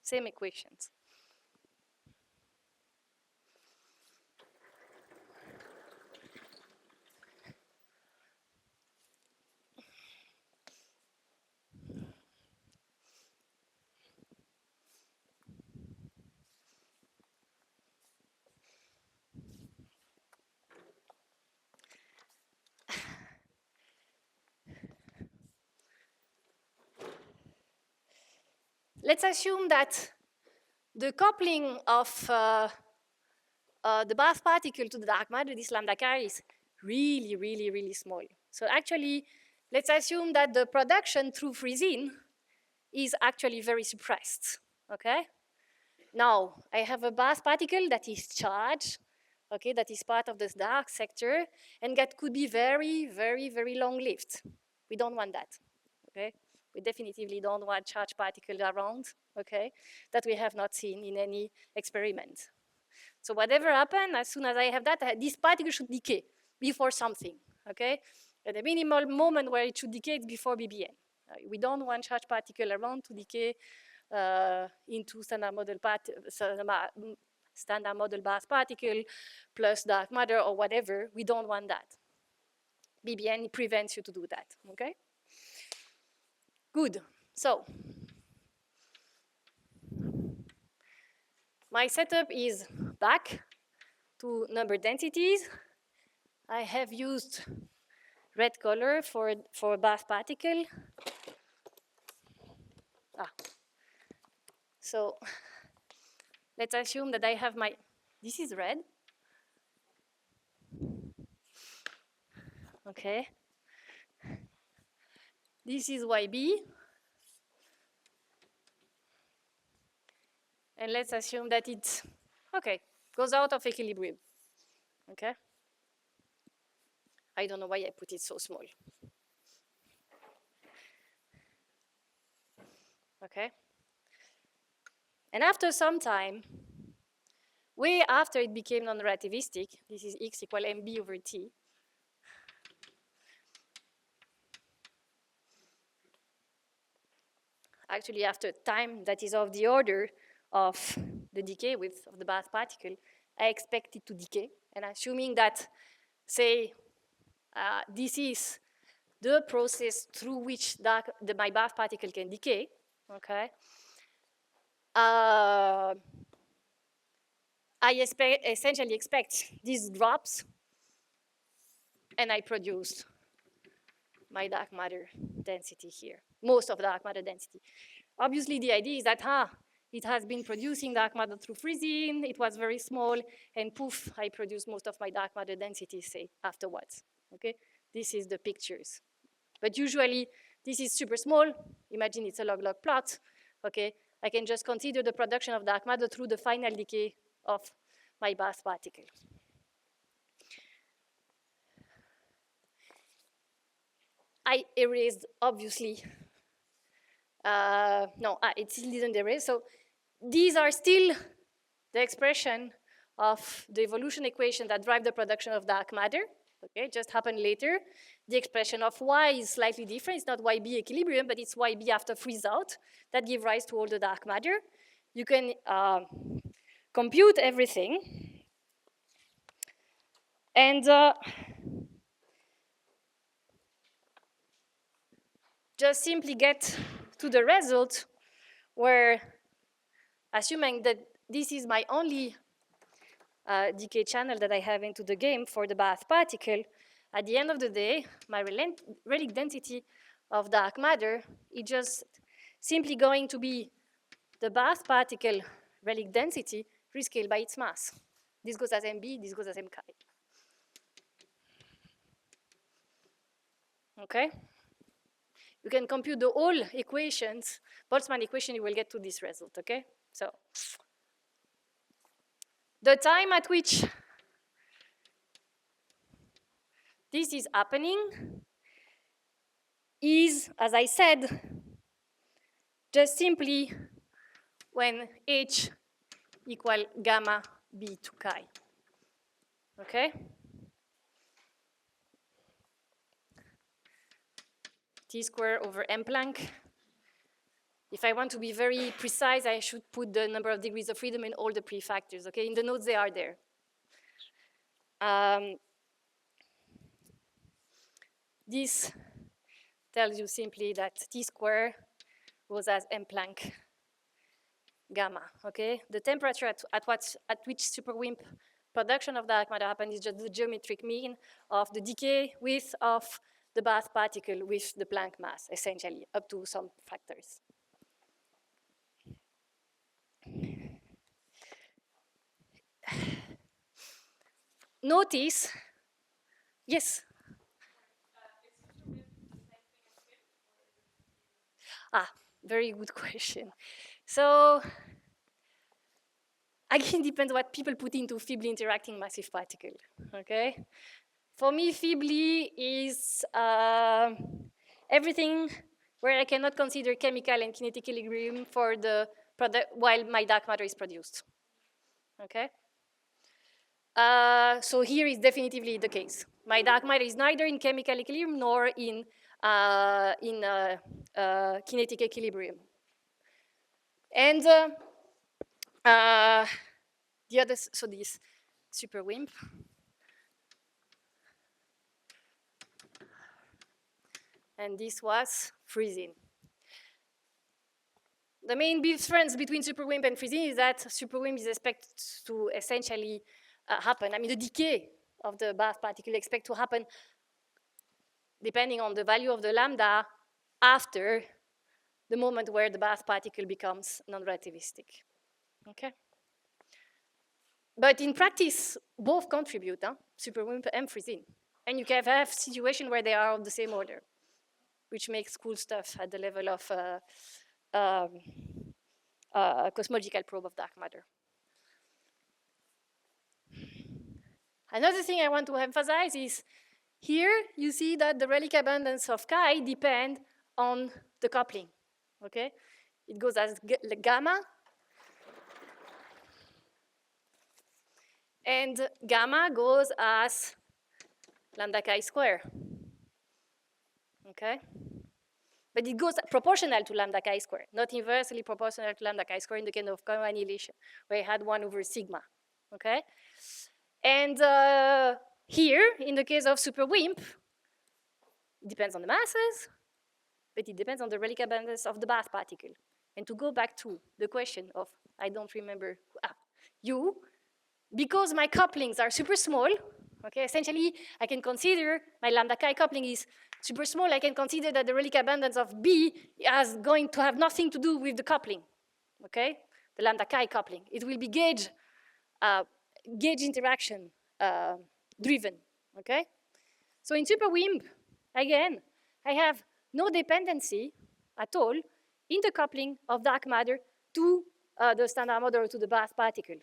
Same equations. Let's assume that the coupling of the bath particle to the dark matter, this lambda carry, is really, really, really small. So actually, let's assume that the production through freezing is actually very suppressed, okay? Now, I have a bath particle that is charged, okay, that is part of this dark sector, and that could be very, very, very long-lived. We don't want that, okay? We definitively don't want charged particles around, okay, that we have not seen in any experiment. So whatever happens, as soon as I have that, this particle should decay before something, okay? And the minimal moment where it should decay is before BBN. We don't want charged particle around to decay into standard model bath particle plus dark matter or whatever. We don't want that. BBN prevents you to do that, okay? Good. So my setup is back to number densities. I have used red color for bath particle. So let's assume that I have my, this is red. Okay. This is YB. And let's assume that it, okay, goes out of equilibrium. Okay. I don't know why I put it so small. Okay. And after some time, way after it became non-relativistic, this is x equal mb over t. Actually, after time that is of the order of the decay width of the bath particle, I expect it to decay. And assuming that, say, this is the process through which my bath particle can decay, okay? I essentially expect these drops, and I produce my dark matter density here, most of the dark matter density. Obviously, the idea is that, it has been producing dark matter through freezing, it was very small, and poof, I produce most of my dark matter density, say, afterwards, okay? This is the pictures. But usually, this is super small. Imagine it's a log-log plot, okay? I can just consider the production of dark matter through the final decay of my bath particle. I erased, obviously. No, it still didn't erase. So these are still the expression of the evolution equation that drive the production of dark matter. Okay, it just happened later. The expression of y is slightly different. It's not YB equilibrium, but it's YB after freeze out that give rise to all the dark matter. You can compute everything. And just simply get to the result where, assuming that this is my only decay channel that I have into the game for the bath particle, at the end of the day, my relic density of dark matter is just simply going to be the bath particle relic density rescaled by its mass. This goes as mb, this goes as mk. Okay? You can compute the whole equations, Boltzmann equation, you will get to this result, okay? So the time at which this is happening is, as I said, just simply when h equal gamma b to chi. Okay? T squared over m Planck. If I want to be very precise, I should put the number of degrees of freedom in all the prefactors. Okay? In the notes, they are there. This tells you simply that T squared was as m Planck gamma, okay? The temperature at which superWIMP production of dark matter happens is just the geometric mean of the decay width of the bath particle with the Planck mass, essentially, up to some factors. Notice, yes? Very good question. So, again, depends what people put into feebly interacting massive particle, okay? For me, feebly is everything where I cannot consider chemical and kinetic equilibrium for the product while my dark matter is produced, okay? So here is definitively the case. My dark matter is neither in chemical equilibrium nor in kinetic equilibrium. And the other, so this superWIMP. And this was freezing. The main difference between superWIMP and freezing is that superWIMP is expected to essentially happen. I mean, the decay of the bath particle expect to happen depending on the value of the lambda after the moment where the bath particle becomes non-relativistic, okay? But in practice, both contribute, superWIMP and freezing. And you can have situations where they are of the same order, which makes cool stuff at the level of cosmological probe of dark matter. Another thing I want to emphasize is here you see that the relic abundance of chi depend on the coupling, okay? It goes as gamma, and gamma goes as lambda chi square, okay? But it goes proportional to lambda chi square, not inversely proportional to lambda chi square in the case of co-annihilation, where I had 1 over sigma, okay? And here, in the case of superWIMP, it depends on the masses, but it depends on the relic abundance of the bath particle. And to go back to the question of, I don't remember, because my couplings are super small, okay, essentially I can consider my lambda chi coupling is super small. I can consider that the relic abundance of B is going to have nothing to do with the coupling, okay, the lambda chi coupling. It will be gauge interaction driven, okay? So in superWIMP, again, I have no dependency at all in the coupling of dark matter to the standard model, to the bath particle.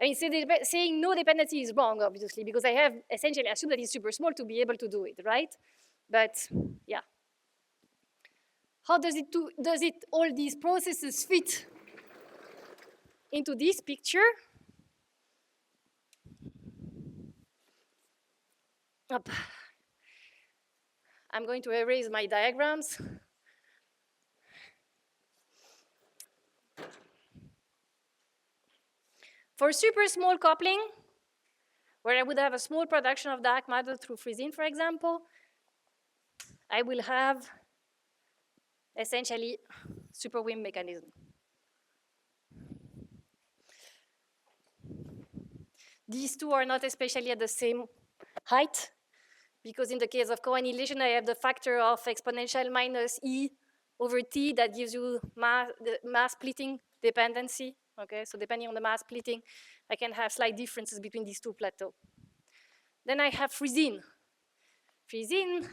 I mean, saying no dependency is wrong, obviously, because I have essentially assumed that it's super small to be able to do it, right? But yeah. How does all these processes fit into this picture? I'm going to erase my diagrams. For super small coupling, where I would have a small production of dark matter through freezing, for example, I will have essentially superWIMP mechanism. These two are not especially at the same height, because in the case of co-annihilation, I have the factor of exponential minus E over T that gives you the mass splitting dependency. Okay, so depending on the mass splitting, I can have slight differences between these two plateaus. Then I have freezing. Freezing,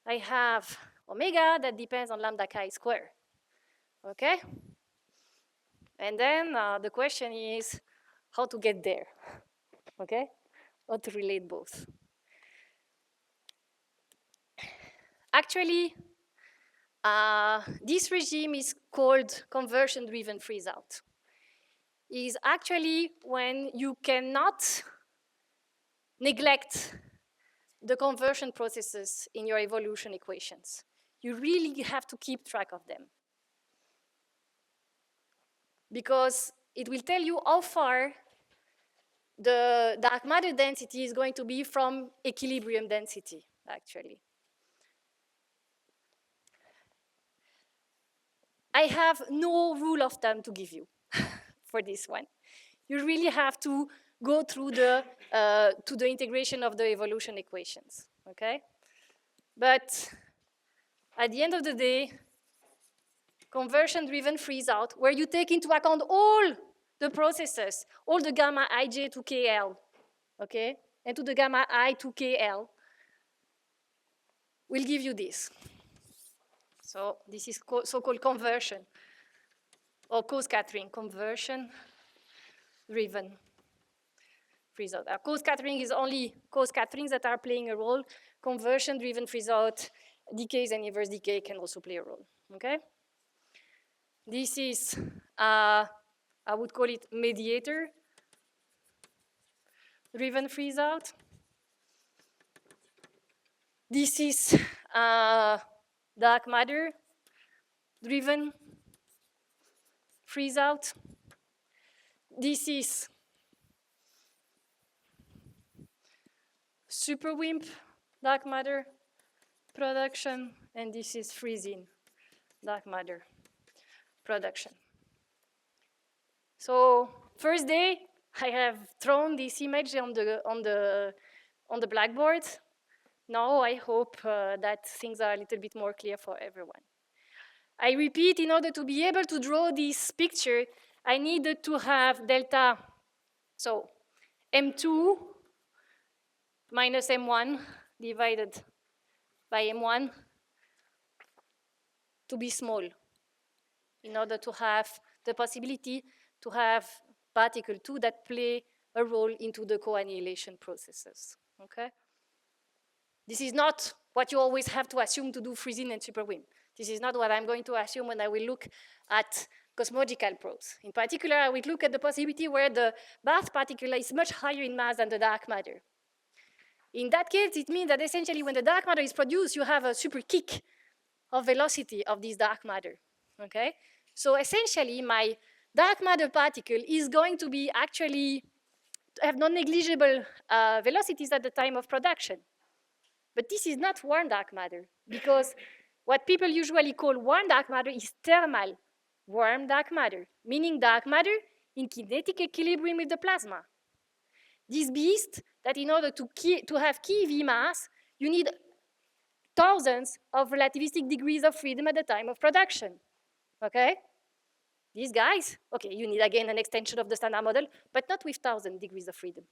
I have omega that depends on lambda chi square. Okay? And then the question is how to get there, okay? How to relate both. Actually, this regime is called conversion-driven freeze-out. It is actually when you cannot neglect the conversion processes in your evolution equations. You really have to keep track of them, because it will tell you how far the dark matter density is going to be from equilibrium density, actually. I have no rule of thumb to give you for this one. You really have to go through to the integration of the evolution equations, okay? But at the end of the day, conversion-driven freeze-out, where you take into account all the processes, all the gamma ij to kl, okay, and to the gamma I to kl, will give you this. So this is so-called conversion, or co-scattering, conversion-driven freeze-out. Co-scattering is only co-scatterings that are playing a role. Conversion-driven freeze-out, decays and inverse decay can also play a role, okay? This is, I would call it mediator-driven freeze-out. This is dark matter-driven freeze-out. This is super WIMP dark matter production, and this is freezing dark matter production. So first day, I have thrown this image on the blackboard. Now I hope that things are a little bit more clear for everyone. I repeat, in order to be able to draw this picture, I needed to have delta, so M2 minus M1 divided by M1 to be small, in order to have the possibility to have particle 2 that play a role into the co-annihilation processes, okay? This is not what you always have to assume to do freezing and super WIMP. This is not what I'm going to assume when I will look at cosmological probes. In particular, I will look at the possibility where the bath particle is much higher in mass than the dark matter. In that case, it means that essentially when the dark matter is produced, you have a super kick of velocity of this dark matter, okay? So essentially, my dark matter particle is going to be actually have non-negligible velocities at the time of production. But this is not warm dark matter, because what people usually call warm dark matter is thermal warm dark matter, meaning dark matter in kinetic equilibrium with the plasma. This beast, that in order to have keV mass, you need thousands of relativistic degrees of freedom at the time of production, okay? These guys, okay, you need again an extension of the standard model, but not with 1,000 degrees of freedom,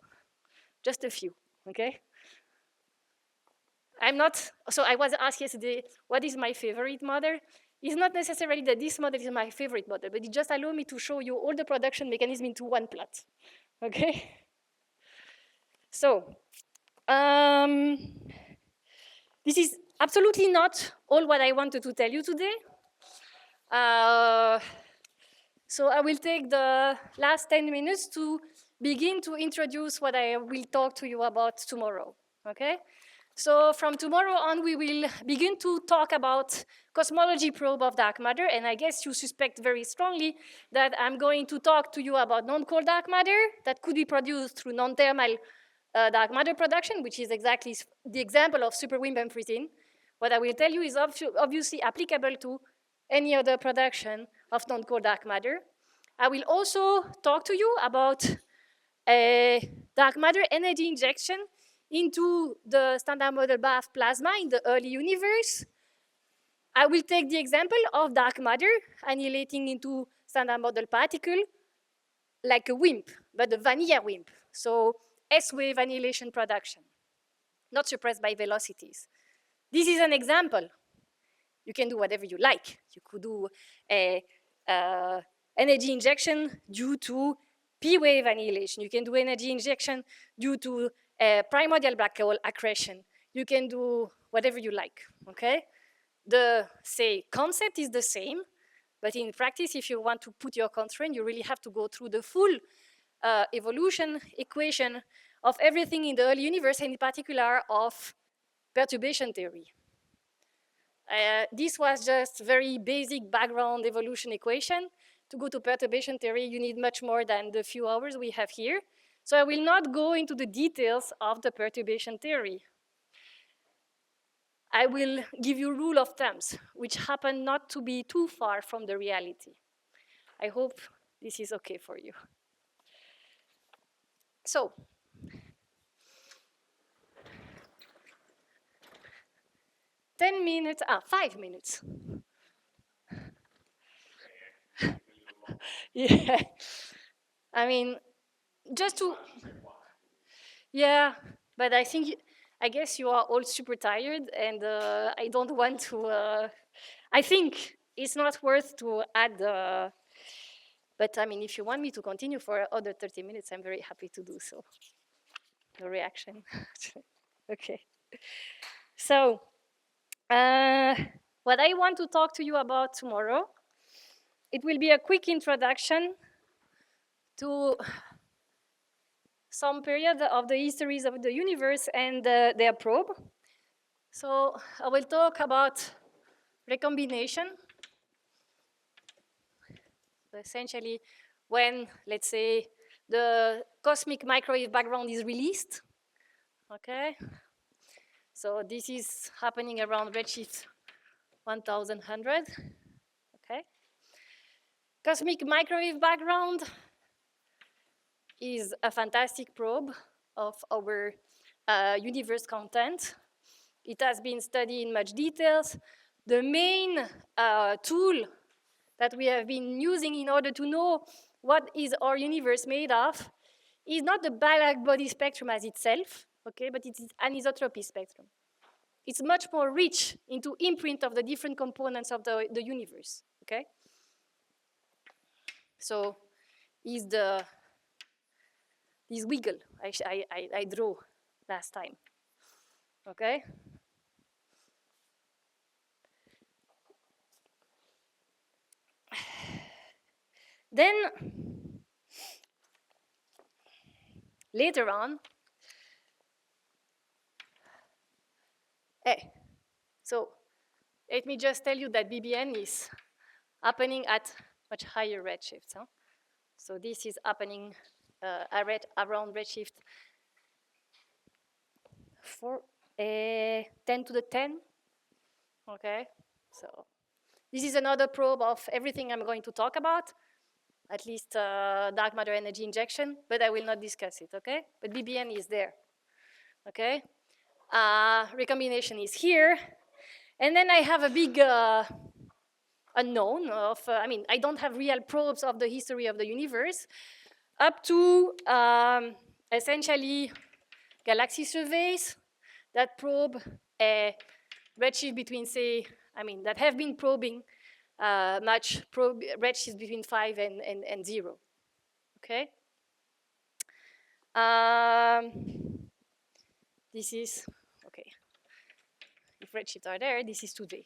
just a few, okay? So I was asked yesterday, what is my favorite model? It's not necessarily that this model is my favorite model, but it just allows me to show you all the production mechanism into one plot, okay? So, this is absolutely not all what I wanted to tell you today. So I will take the last 10 minutes to begin to introduce what I will talk to you about tomorrow, okay? So from tomorrow on, we will begin to talk about cosmology probe of dark matter, and I guess you suspect very strongly that I'm going to talk to you about non-cold dark matter that could be produced through non-thermal dark matter production, which is exactly the example of super WIMP and freezing. What I will tell you is obviously applicable to any other production of non-cold dark matter. I will also talk to you about dark matter energy injection into the standard model bath plasma in the early universe. I will take the example of dark matter annihilating into standard model particle like a WIMP, but a vanilla WIMP. So S-wave annihilation production, not suppressed by velocities. This is an example. You can do whatever you like. You could do a energy injection due to P-wave annihilation. You can do energy injection due to primordial black hole accretion. You can do whatever you like, okay? The, say, concept is the same, but in practice, if you want to put your constraint, you really have to go through the full evolution equation of everything in the early universe, and in particular of perturbation theory. This was just very basic background evolution equation. To go to perturbation theory, you need much more than the few hours we have here. So I will not go into the details of the perturbation theory. I will give you rule of thumbs, which happen not to be too far from the reality. I hope this is okay for you. So, ten minutes, 5 minutes. Yeah, I mean, just to, yeah, but I guess you are all super tired, and I don't want to, I think it's not worth to add, but I mean, if you want me to continue for other 30 minutes, I'm very happy to do so. No reaction. Okay. So, what I want to talk to you about tomorrow, it will be a quick introduction to some period of the histories of the universe and their probe. So I will talk about recombination. So essentially, when, let's say, the cosmic microwave background is released, okay? So this is happening around redshift 1100, okay? Cosmic microwave background is a fantastic probe of our universe content. It has been studied in much details. The main tool that we have been using in order to know what is our universe made of is not the black body spectrum as itself, okay, but it's an anisotropy spectrum. It's much more rich into imprint of the different components of the universe, okay? So is this wiggle I drew last time, okay? Then later on, so let me just tell you that BBN is happening at much higher redshifts. Huh? So this is happening around redshift 10 to the 10. Okay, so this is another probe of everything I'm going to talk about, at least dark matter energy injection, but I will not discuss it, okay? But BBN is there, okay? Recombination is here. And then I have a big unknown of, I mean, I don't have real probes of the history of the universe, up to essentially galaxy surveys that probe a redshift between, say, I mean, that have been probing redshifts between 5 and 0, okay? This is, okay, if redshifts are there, this is today.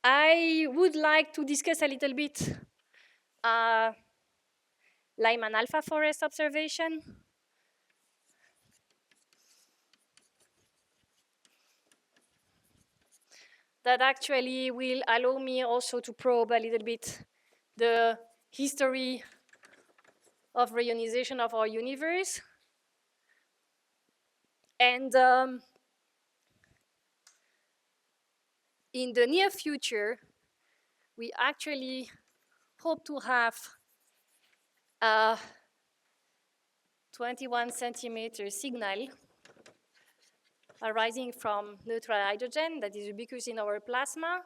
I would like to discuss a little bit Lyman alpha forest observation. That actually will allow me also to probe a little bit the history of reionization of our universe. And in the near future, we actually hope to have a 21 centimeter signal arising from neutral hydrogen that is ubiquitous in our plasma,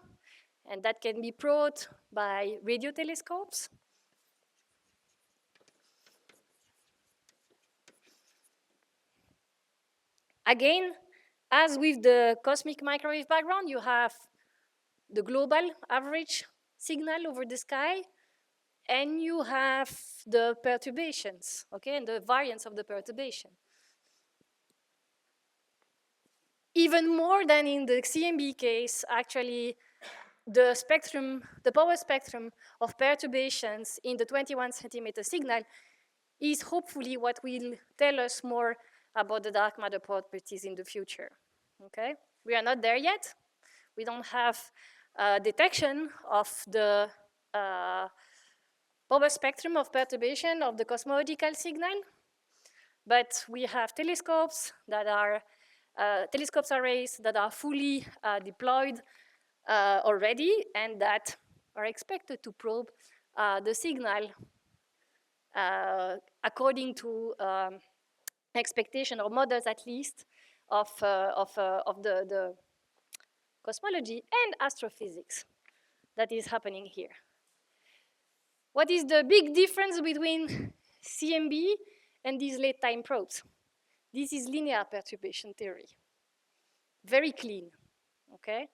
and that can be probed by radio telescopes. Again, as with the cosmic microwave background, you have the global average signal over the sky, and you have the perturbations, okay, and the variance of the perturbation. Even more than in the CMB case, actually, the spectrum, the power spectrum of perturbations in the 21 centimeter signal is hopefully what will tell us more about the dark matter properties in the future, okay? We are not there yet. We don't have detection of the power spectrum of perturbation of the cosmological signal, but we have telescopes that are telescopes arrays that are fully deployed already and that are expected to probe the signal according to expectation or models at least of the cosmology and astrophysics that is happening here. What is the big difference between CMB and these late time probes? This is linear perturbation theory. Very clean, okay?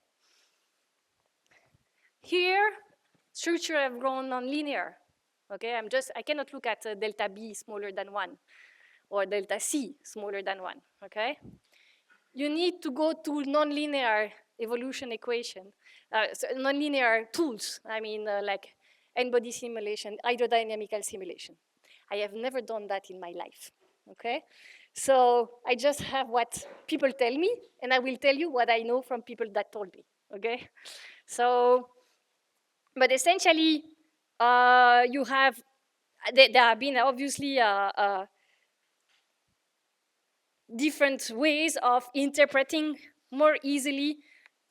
Here, structure have grown nonlinear, okay? I cannot look at delta B smaller than 1 or delta C smaller than 1, okay? You need to go to nonlinear evolution equation, so nonlinear tools, like n-body simulation, hydrodynamical simulation. I have never done that in my life, okay? So I just have what people tell me, and I will tell you what I know from people that told me, okay? So, but essentially, you have, there have been obviously different ways of interpreting more easily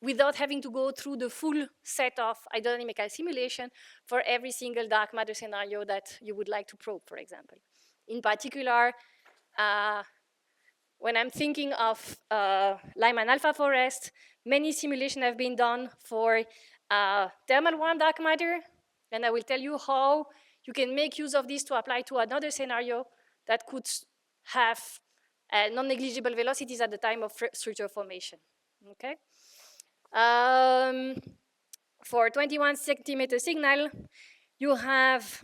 without having to go through the full set of hydrodynamical simulation for every single dark matter scenario that you would like to probe, for example. In particular, when I'm thinking of Lyman alpha forest, many simulations have been done for thermal warm dark matter, and I will tell you how you can make use of this to apply to another scenario that could have non-negligible velocities at the time of structure formation, okay? For 21 centimeter signal, you have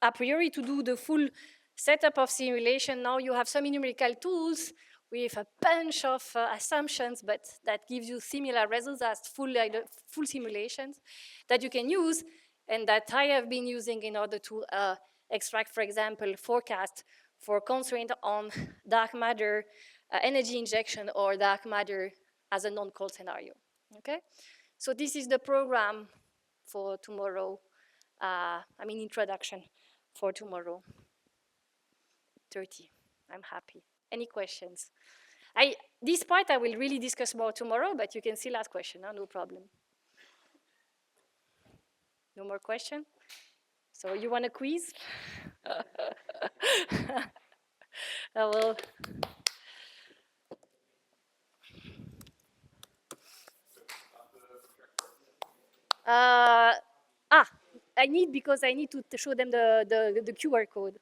a priori to do the full setup of simulation. Now you have some numerical tools with a bunch of assumptions, but that gives you similar results as full simulations that you can use and that I have been using in order to extract, for example, forecast for constraint on dark matter energy injection or dark matter as a non-cold scenario, okay? So this is the program for tomorrow, introduction for tomorrow, 30. I'm happy. Any questions? This part I will really discuss more tomorrow, but you can still ask questions, no problem. No more question? So you want a quiz? I will. I need, because I need to show them the QR code.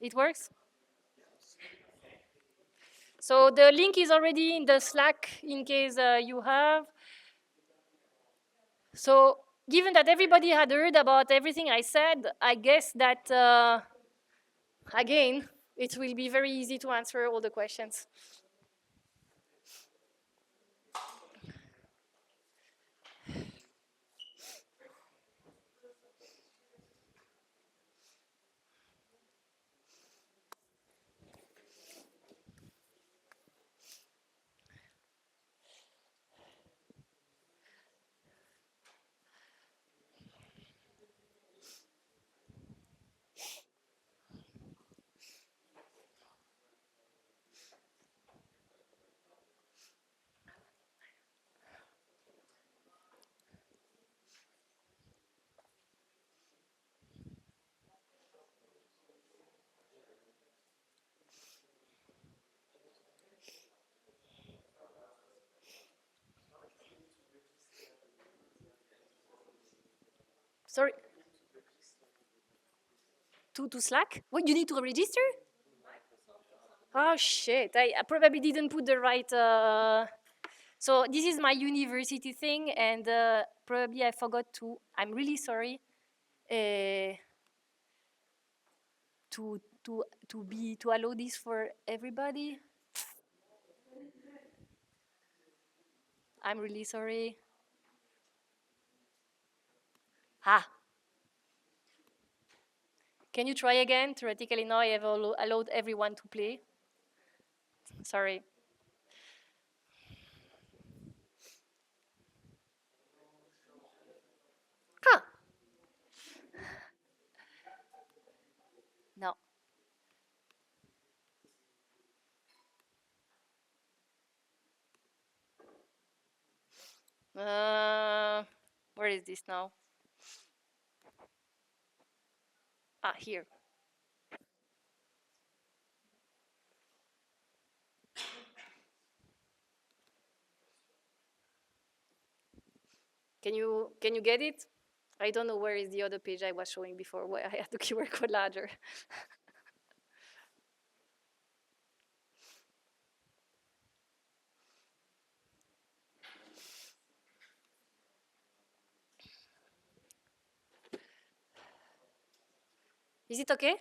It works? So the link is already in the Slack in case you have. So given that everybody had heard about everything I said, I guess that, again, it will be very easy to answer all the questions. Sorry. To Slack? What, you need to register? Oh shit, I probably didn't put the right, so this is my university thing, and probably I forgot to, I'm really sorry, to allow this for everybody. I'm really sorry. Ah. Can you try again? Theoretically, now I have allowed everyone to play. Sorry. Huh. No. Where is this now? Ah, here. Can you get it? I don't know where is the other page I was showing before where I had the QR code larger. Is it okay?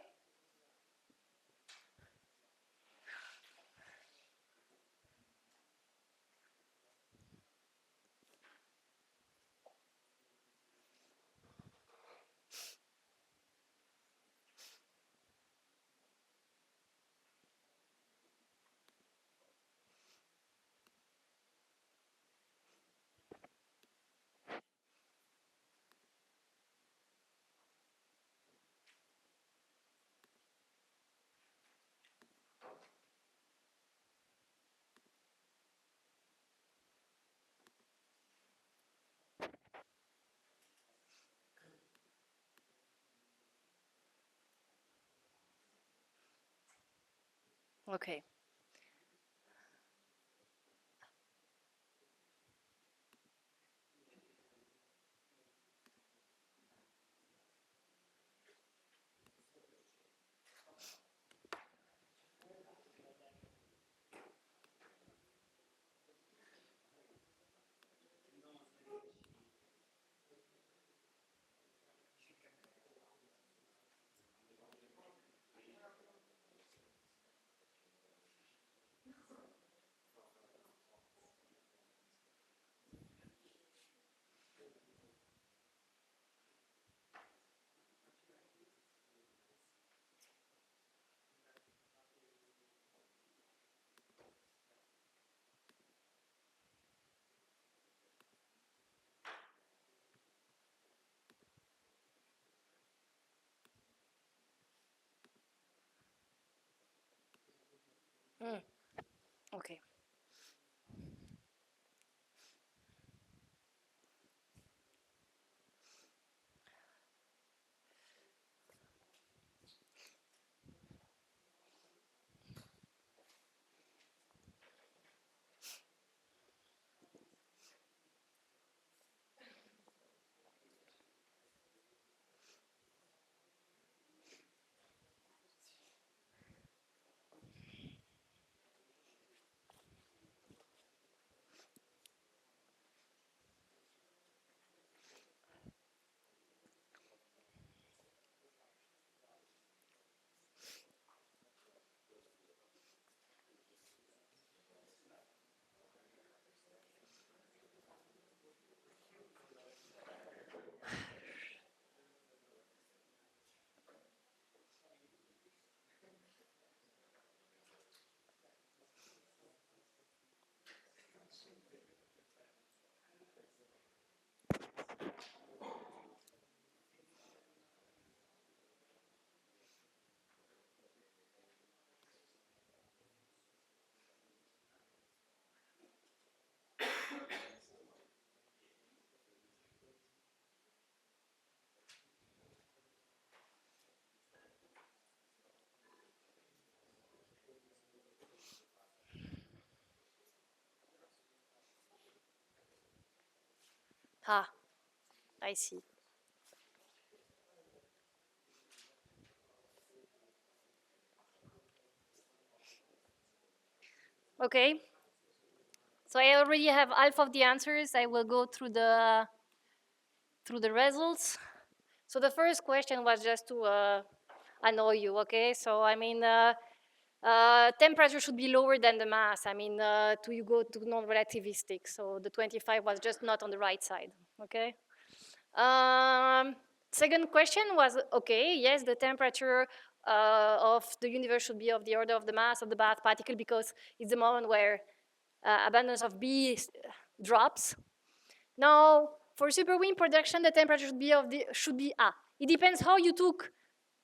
Okay. Mm. Okay. Ah, I see. Okay. So I already have half of the answers. I will go through the results. So the first question was just to annoy you, okay? So I mean, temperature should be lower than the mass. I mean, to you go to non-relativistic. So the 25 was just not on the right side, okay? Second question was, okay, yes, the temperature of the universe should be of the order of the mass of the bath particle because it's the moment where abundance of B drops. Now, for superwind production, the temperature should be it depends how you took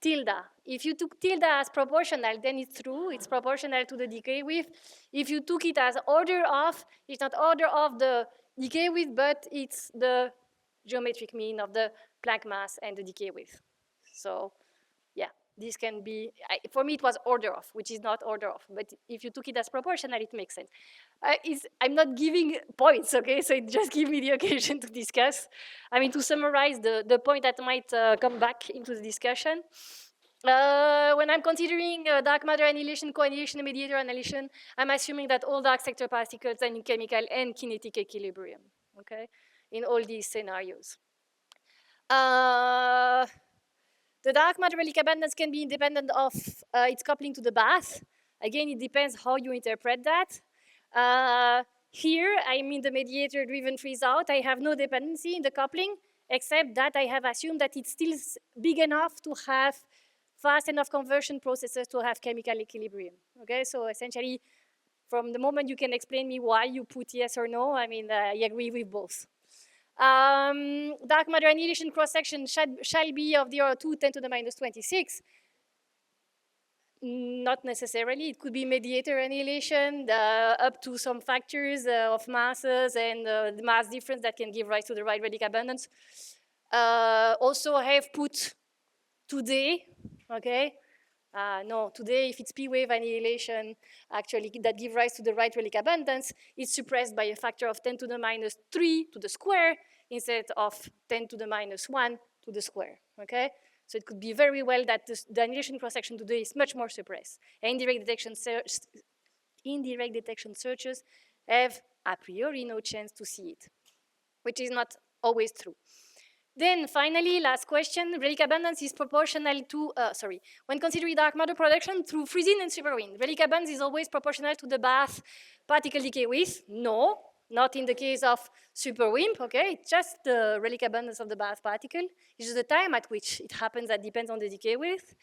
tilde. If you took tilde as proportional, then it's true. It's proportional to the decay width. If you took it as order of, it's not order of the decay width, but it's the geometric mean of the Planck mass and the decay width. So, yeah, this can be, for me it was order of, which is not order of, but if you took it as proportional, it makes sense. I'm not giving points, okay, so it just gives me the occasion to discuss. I mean, to summarize the point that might come back into the discussion. When I'm considering dark matter annihilation, co-annihilation, and mediator annihilation, I'm assuming that all dark sector particles are in chemical and kinetic equilibrium, okay, in all these scenarios. The dark matter relic abundance can be independent of its coupling to the bath. Again, it depends how you interpret that. Here, I'm in the mediator-driven freeze-out. I have no dependency in the coupling, except that I have assumed that it's still big enough to have fast enough conversion processes to have chemical equilibrium. Okay, so essentially, from the moment you can explain me why you put yes or no, I mean, I agree with both. Dark matter annihilation cross-section shall be of the order 2 10 to the minus 26. Not necessarily. It could be mediator annihilation up to some factors of masses and the mass difference that can give rise to the right relic abundance. Also, I have put today, okay? No, today, if it's P-wave annihilation, actually, that gives rise to the right relic abundance, it's suppressed by a factor of 10 to the minus 3 to the square instead of 10 to the minus 1 to the square, okay? So it could be very well that the annihilation cross-section today is much more suppressed. Indirect detection searches have a priori no chance to see it, which is not always true. Then finally, last question, relic abundance is proportional to, when considering dark matter production through freezing and superwind, relic abundance is always proportional to the bath particle decay width? No, not in the case of superwind, okay? It's just the relic abundance of the bath particle. It's just the time at which it happens that depends on the decay width.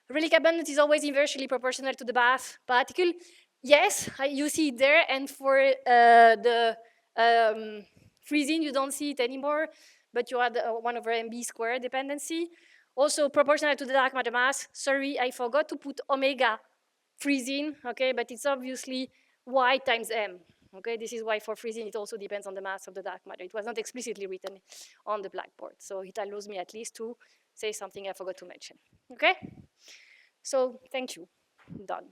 Relic abundance is always inversely proportional to the bath particle. Yes, you see it there, and for the freezing, you don't see it anymore, but you add 1 over mb squared dependency. Also proportional to the dark matter mass. Sorry, I forgot to put omega freezing, okay, but it's obviously y times m. Okay, this is why for freezing it also depends on the mass of the dark matter. It was not explicitly written on the blackboard, so it allows me at least to say something I forgot to mention. Okay? So thank you. Done.